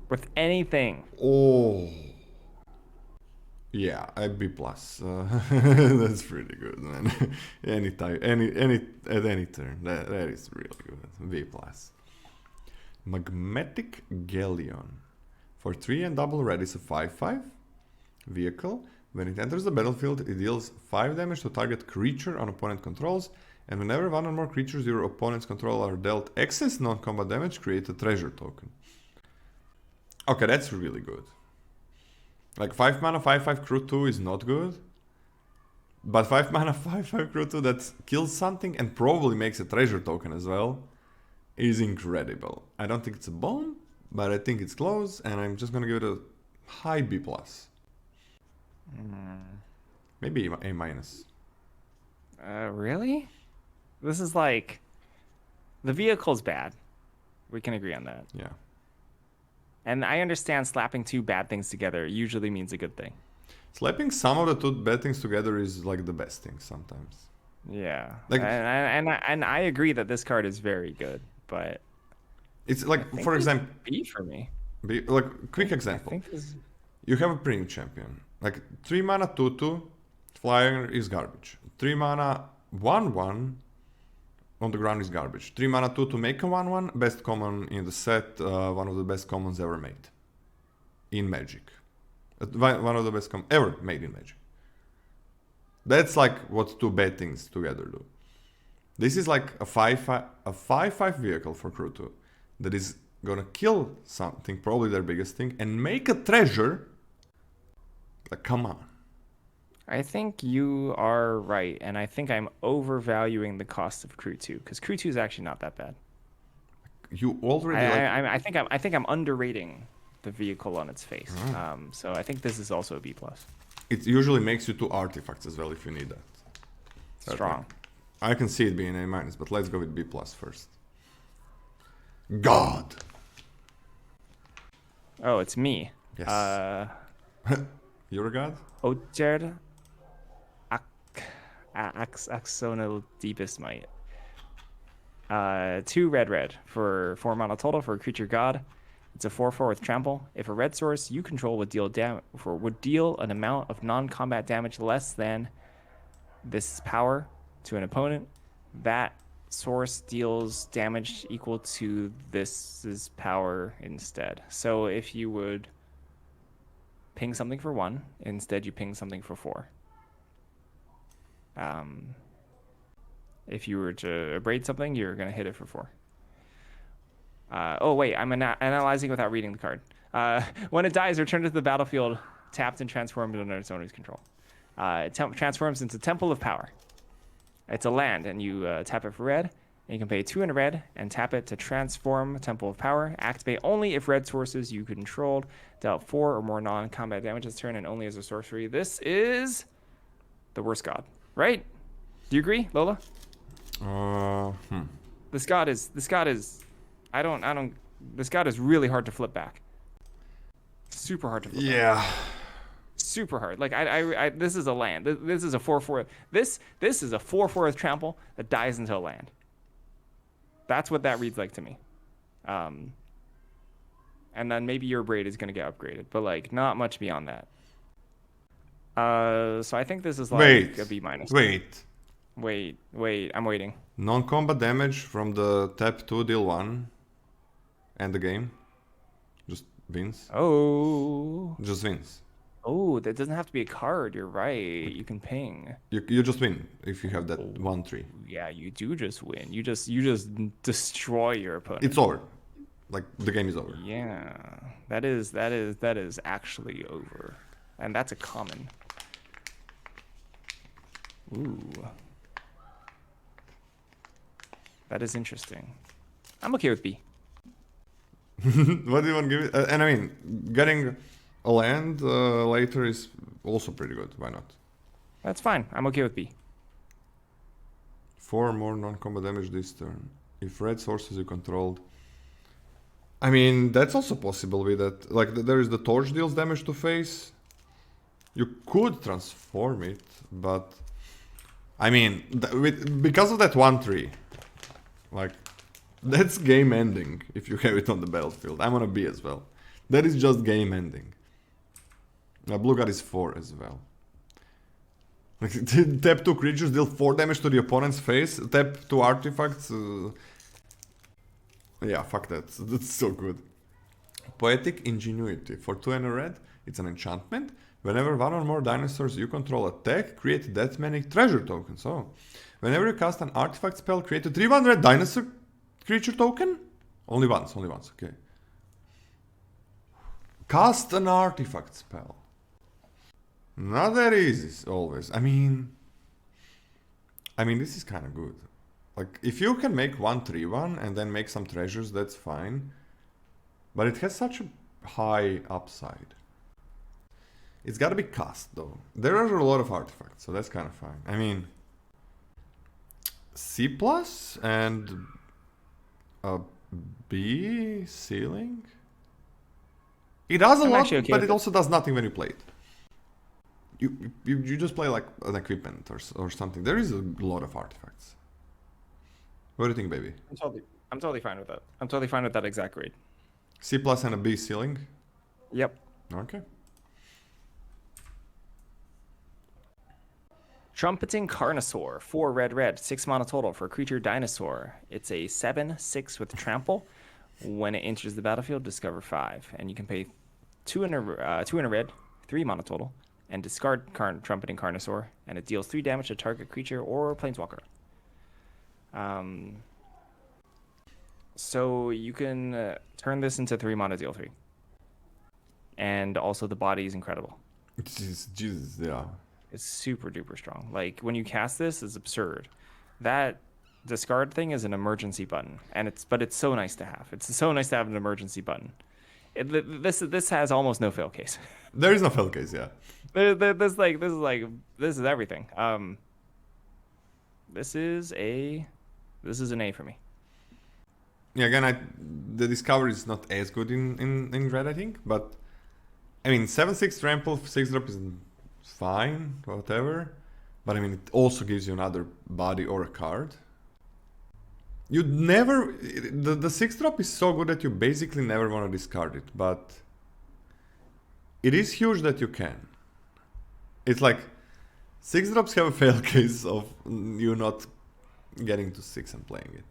With anything. Oh. Yeah, a B+. That's pretty good, man. Any time, at any turn, that is really good. B+. Magnetic Galleon. For 3 and double red, it's a 5/5 vehicle. When it enters the battlefield, it deals 5 damage to target creature on opponent controls, and whenever one or more creatures your opponent's control are dealt excess non-combat damage, create a treasure token. Okay, that's really good. Like 5 mana 5/5 crew 2 is not good, but 5 mana 5/5 crew 2 that kills something and probably makes a treasure token as well is incredible. I don't think it's a bomb, but I think it's close, and I'm just gonna give it a high B+. Maybe A-. Really? This is like... The vehicle's bad. We can agree on that. Yeah. And I understand slapping two bad things together usually means a good thing. Slapping some of the two bad things together is like the best thing sometimes. Yeah. Like, and I agree that this card is very good, but... It's like, for example... B for me. Like, quick example. You have a Pring Champion. Like, 3 mana 2/2, flyer is garbage. 3 mana 1/1, on the ground is garbage. 3 mana 2 to make a 1/1, best common in the set, one of the best commons ever made. In Magic. One of the best ever made in Magic. That's like what two bad things together do. This is like a 5/5 vehicle for crew 2 that is gonna kill something, probably their biggest thing, and make a treasure. Like, come on. I think you are right, and I think I'm overvaluing the cost of crew 2 because crew 2 is actually not that bad. You already. I think I'm underrating the vehicle on its face. So I think this is also a B+. It usually makes you 2 artifacts as well if you need that. Strong. I can see it being A-, but let's go with B+ first. God. Oh, it's me. Yes. You're a god? Ojer Axonal Deepest Might. 2 red for 4 mana total for a creature god. It's a 4/4 with trample. If a red source you control would deal an amount of non-combat damage less than this power to an opponent, that source deals damage equal to this power instead. So if you would ping something for 1, instead you ping something for 4. If you were to abrade something, you're going to hit it for 4. Oh, wait, I'm analyzing without reading the card. When it dies, return to the battlefield, tapped and transformed under its owner's control. It transforms into Temple of Power. It's a land, and you tap it for red, and you can pay 2 in a red, and tap it to transform Temple of Power. Activate only if red sources you controlled dealt 4 or more non-combat damage this turn, and only as a sorcery. This is the worst god, right? Do you agree, Lola? This god is really hard to flip back. Super hard to flip back. Yeah. Super hard. Like this is a land. This is a 4/4. This is a 4/4 with trample that dies into a land. That's what that reads like to me. And then maybe your braid is gonna get upgraded, but like not much beyond that. So I think this is like a B-. Wait, I'm waiting. Non-combat damage from the tap 2 deal 1. End the game. Just wins. Oh. Just wins. Oh, that doesn't have to be a card. You're right. You can ping. You just win if you have that Oh, 1/3. yeah, you do just win. You just destroy your opponent. It's over. Like the game is over. Yeah, that is actually over, and that's a common. Ooh, that is interesting. I'm okay with B. What do you want to give it? And I mean, getting a land later is also pretty good. Why not? That's fine. I'm okay with B. 4 more non-combat damage this turn. If red sources you controlled. I mean, that's also possible with that. Like, there is the torch deals damage to face. You could transform it, but I mean, because of that 1/3, like, that's game ending if you have it on the battlefield. I'm on a B as well. That is just game ending. Blue guard is 4 as well. Like, tap 2 creatures, deal 4 damage to the opponent's face. Tap 2 artifacts. Yeah, fuck that. That's so good. Poetic Ingenuity. For 2 and a red, it's an enchantment. Whenever one or more dinosaurs you control attack, create that many treasure tokens. So, whenever you cast an artifact spell, create a 3/1 red dinosaur creature token? Only once, okay. Cast an artifact spell. Not that easy, always. I mean, this is kind of good. Like, if you can make 1/3/1 and then make some treasures, that's fine. But it has such a high upside. It's gotta be cast, though. There are a lot of artifacts, so that's kind of fine. I mean, C plus and a B ceiling? It does a lot, actually okay but with it it. also does nothing when you play it. You just play like an equipment or something. There is a lot of artifacts. What do you think, baby? I'm totally fine with that. I'm totally fine with that exact grade. C plus and a B ceiling? Yep. Okay. Trumpeting Carnosaur, 4 red, 6 mana total for a creature dinosaur. It's a 7/6 with trample. When it enters the battlefield, discover 5, and you can pay 2 in a red, 3 mana total, and discard Trumpeting Carnosaur, and it deals 3 damage to target creature or planeswalker. So you can turn this into 3 mana, deal 3, and also the body is incredible. Jesus, yeah. It's super duper strong. Like, when you cast this, it's absurd. That discard thing is an emergency button, and it's so nice to have. It's so nice to have an emergency button. This has almost no fail case. There is no fail case, yeah. This is everything. This is an A for me. Yeah, again, the discovery is not as good in red, I think, but I mean, 7/6 trample, 6-drop is fine, whatever. But I mean, it also gives you another body or a card. You'd never... The 6-drop is so good that you basically never want to discard it, but it is huge that you can. It's like 6-drops have a fail case of you not getting to 6 and playing it.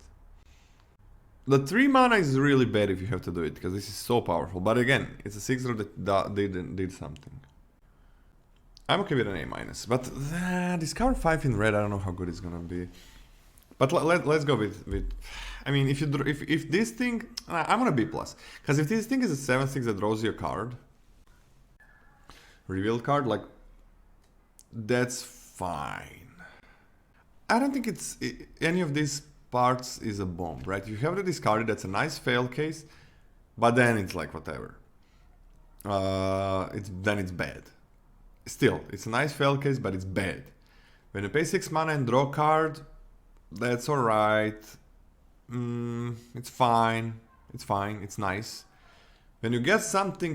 The 3 mana is really bad if you have to do it, because this is so powerful. But again, it's a 6-drop that did something. I'm okay with an A-, but discover 5 in red, I don't know how good it's gonna be. But let's go with I mean, if this thing, I'm on a B+, because if this thing is a 7/6 that draws you a card, revealed card, like, that's fine. I don't think any of these parts is a bomb, right? You have the discarded, that's a nice fail case, but then it's like whatever. Then it's bad. Still, it's a nice fail case, but it's bad. When you pay 6 mana and draw a card, that's alright. It's fine. It's nice. When you get something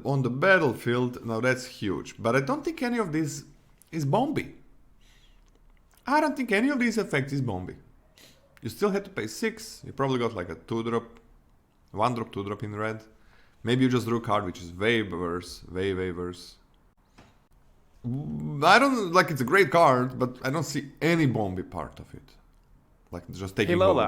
on the battlefield, now that's huge. But I don't think any of this is bomby. I don't think any of these effects is bomby. You still had to pay 6. You probably got like a 2-drop, 1-drop, 2-drop in red. Maybe you just drew a card, which is way worse, way worse. I don't like, it's a great card, but I don't see any bomby part of it. Like, just taking. Hey Lola,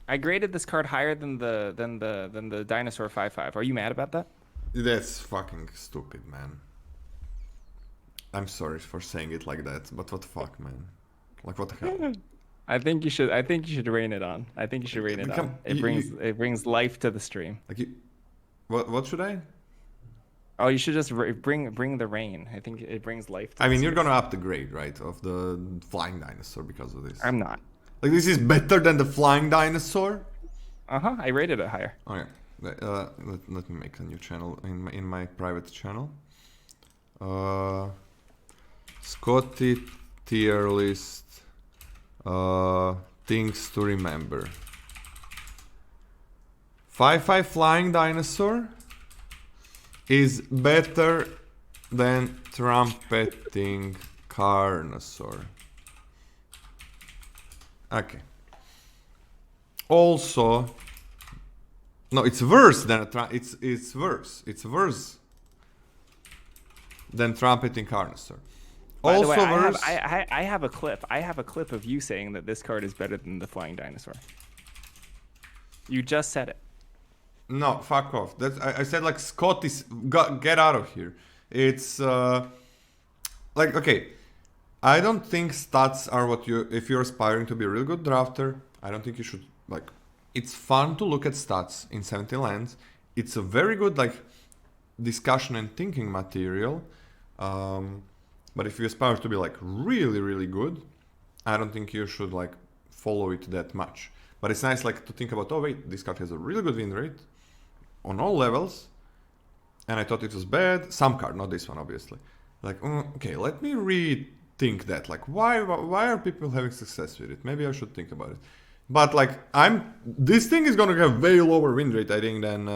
I graded this card higher than the dinosaur 5/5. Are you mad about that? That's fucking stupid, man. I'm sorry for saying it like that, but what the fuck, man? Like, what the hell? I think you should. I think you should rain it on. I think you should rain it Become- on. It brings life to the stream. Like, what should I? Oh, you should just bring the rain. I think it brings life to I the mean, you're stream. gonna up the grade, right, of the flying dinosaur because of this. I'm not. Like, this is better than the flying dinosaur? Uh-huh. I rated it higher. Okay. Let me make a new channel in my private channel. Scotty tier list. Things to remember. 5-5 flying dinosaur is better than trumpeting carnosaur. Okay. Also, no, it's worse than it's worse. It's worse than trumpeting carnosaur. By the way, worse. I have a clip. I have a clip of you saying that this card is better than the flying dinosaur. You just said it. No, fuck off. That's I said like Scotty's get out of here. It's like okay. I don't think stats are what you if you're aspiring to be a real good drafter. I don't think you should like. It's fun to look at stats in 70 lands. It's a very good like discussion and thinking material. But if you aspire to be like really really good, I don't think you should like follow it that much. But it's nice like to think about, oh wait, this card has a really good win rate on all levels, and I thought it was bad. Some card, not this one, obviously. Like, okay, let me rethink that. Like, why are people having success with it? Maybe I should think about it. But like, this thing is gonna have way lower win rate, I think, than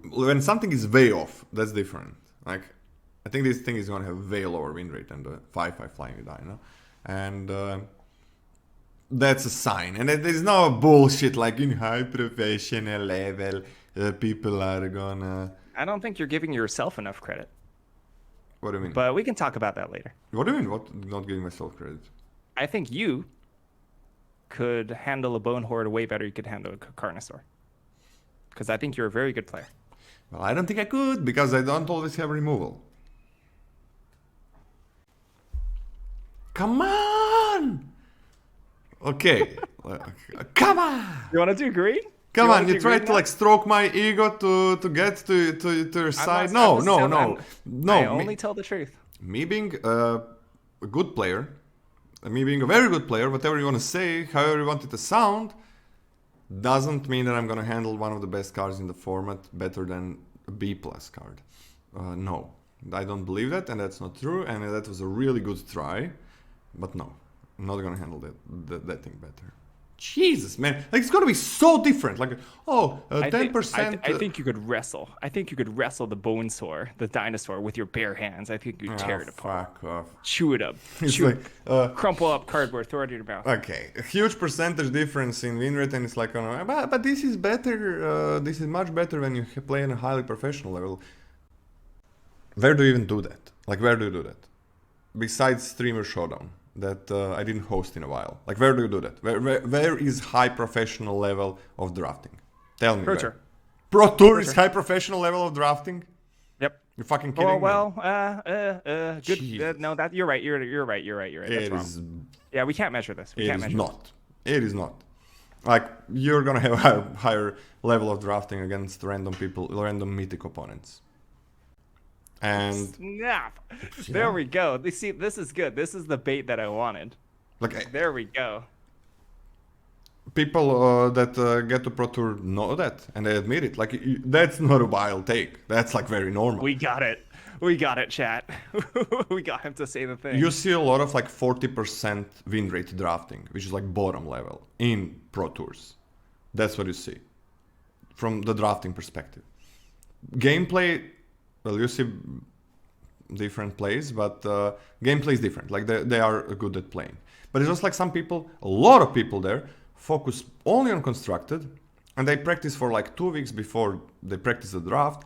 when something is way off. That's different. Like, I think this thing is gonna have way lower win rate than the 5-5 flying dino, and that's a sign. And there's no bullshit like in high professional level people are gonna. I don't think you're giving yourself enough credit. What do you mean? But we can talk about that later. What do you mean? What? Not giving myself credit? I think you could handle a bone horde way better. You could handle a carnosaur. Because I think you're a very good player. Well, I don't think I could because I don't always have removal. Come on! Okay. Come on! You want to do green? Come You on, wanna you do try green to now? like stroke my ego to get to your side. No. I only tell the truth. Me being a good player, me being a very good player, whatever you want to say, however you want it to sound, doesn't mean that I'm gonna handle one of the best cards in the format better than a B+ card. No, I don't believe that, and that's not true. And that was a really good try, but no, I'm not gonna handle that thing better. Jesus, man, like it's gonna be so different. Like, 10%. I think you could wrestle. I think you could wrestle the bonesaur, the dinosaur, with your bare hands. I think you'd tear it apart. Fuck off. Chew it up. It's Chew like, crumple up cardboard, throw it in your mouth. okay, a huge percentage difference in win rate, and it's like, but this is better. This is much better when you play on a highly professional level. Where do you even do that? Like, where do you do that? Besides Streamer Showdown, that I didn't host in a while. Like, where do you do that? Where is high professional level of drafting? Tell me. Pro Tour. Pro Tour is high professional level of drafting? Yep. You're fucking kidding me. Good. Jesus. No, that you're right. You're right. That's It wrong. is. Yeah, we can't measure this. We It can't is measure not. It is not. Like, you're gonna have a higher level of drafting against random people, random mythic opponents. And Snap. There we go. See, this is good. This is the bait that I wanted. like, There we go. people that get to Pro Tour know that, and they admit it. Like, that's not a wild take. That's like very normal. We got it. We got it, chat. We got him to say the thing. You see a lot of like 40% win rate drafting, which is like bottom level in Pro Tours. That's what you see from the drafting perspective. Gameplay, well, you see different plays, but gameplay is different. Like they are good at playing. But it's just like some people, a lot of people there, focus only on constructed, and they practice for like 2 weeks before they practice the draft.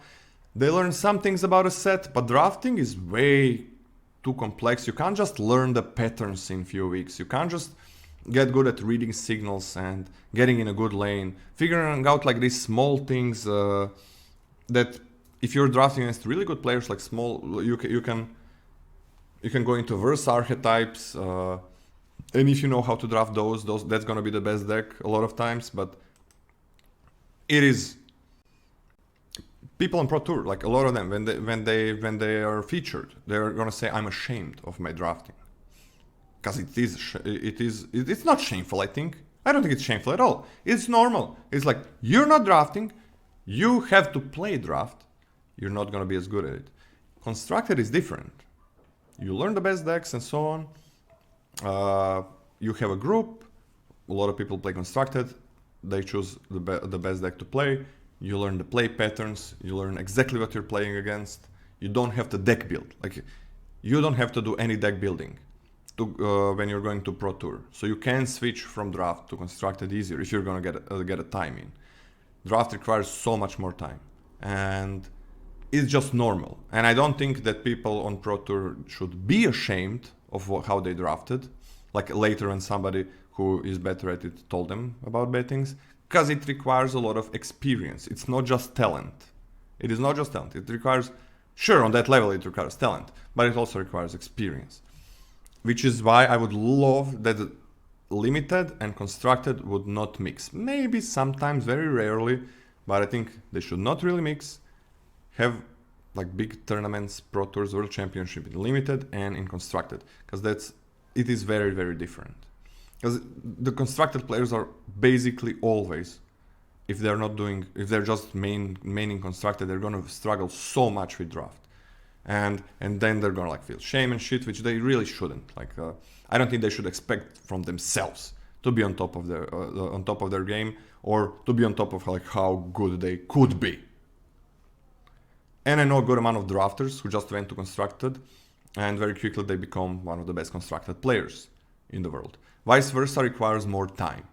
They learn some things about a set, but drafting is way too complex. You can't just learn the patterns in few weeks. You can't just get good at reading signals and getting in a good lane, figuring out like these small things that if you're drafting against really good players, like small, you can You can go into verse archetypes, and if you know how to draft those that's gonna be the best deck a lot of times. But it is people on Pro Tour, like a lot of them, when they are featured, they're gonna say, "I'm ashamed of my drafting," because it's not shameful. I don't think it's shameful at all. It's normal. It's like you're not drafting, you have to play draft. You're not gonna be as good at it. Constructed is different. You learn the best decks and so on. You have a group. A lot of people play constructed. They choose the best deck to play. You learn the play patterns. You learn exactly what you're playing against. You don't have to deck build. Like, you don't have to do any deck building when you're going to Pro Tour. So you can switch from draft to constructed easier if you're gonna get a time in. Draft requires so much more time, and it's just normal. And I don't think that people on Pro Tour should be ashamed of how they drafted, like later when somebody who is better at it told them about bad things, because it requires a lot of experience. It's not just talent. It is not just talent. It requires, sure, on that level it requires talent, but it also requires experience. Which is why I would love that limited and constructed would not mix. Maybe sometimes, very rarely, but I think they should not really mix. Have like big tournaments, Pro Tours, World Championship in limited and in constructed, because it is very, very different. Because the constructed players are basically always, if they're just maining constructed, they're gonna struggle so much with draft, and then they're gonna like feel shame and shit, which they really shouldn't. Like, I don't think they should expect from themselves to be on top of their game, or to be on top of like how good they could be. And I know a good amount of drafters who just went to constructed, and very quickly they become one of the best constructed players in the world. Vice versa requires more time.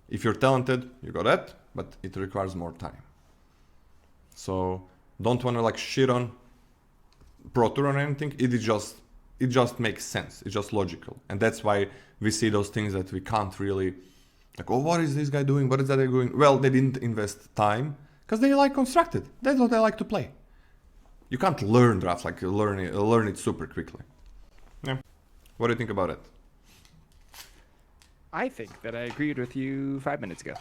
If you're talented, you got that, but it requires more time. So don't want to like shit on Pro Tour or anything. It just makes sense. It's just logical, and that's why we see those things that we can't really like. Oh, what is this guy doing? What is that guy doing? Well, they didn't invest time because they like constructed. That's what they like to play. You can't learn draft, like learn it super quickly. Yeah. What do you think about it? I think that I agreed with you 5 minutes ago.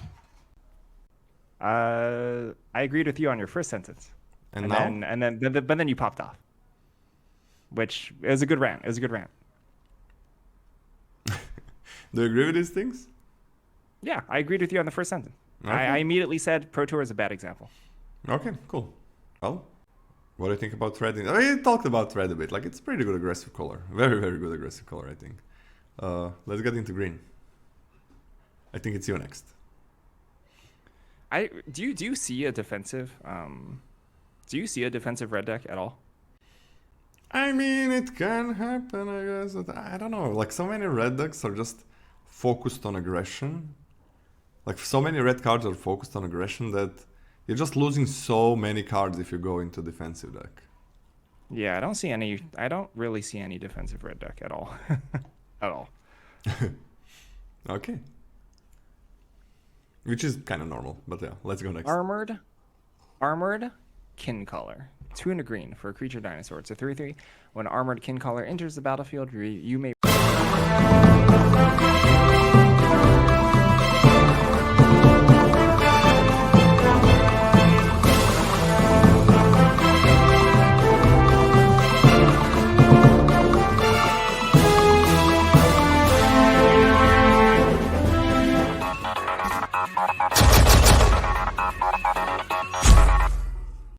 I agreed with you on your first sentence, And then you popped off, which is a good rant. It was a good rant. Do you agree with these things? Yeah, I agreed with you on the first sentence. Okay. I immediately said Pro Tour is a bad example. Okay, cool. Well, what do you think about red? I mean, we talked about red a bit. Like, it's pretty good aggressive color. Very, very good aggressive color, I think. Let's get into green. I think it's you next. Do you see a defensive red deck at all? I mean, it can happen, I guess. I don't know. Like, so many red decks are just focused on aggression. Like, so many red cards are focused on aggression that you're just losing so many cards if you go into defensive deck. Yeah, I don't really see any defensive red deck at all. At all. Okay. Which is kind of normal, but yeah, let's go next. Armored Kincaller. 2 and a green for a creature dinosaur. It's a 3/3. When Armored Kincaller enters the battlefield, you may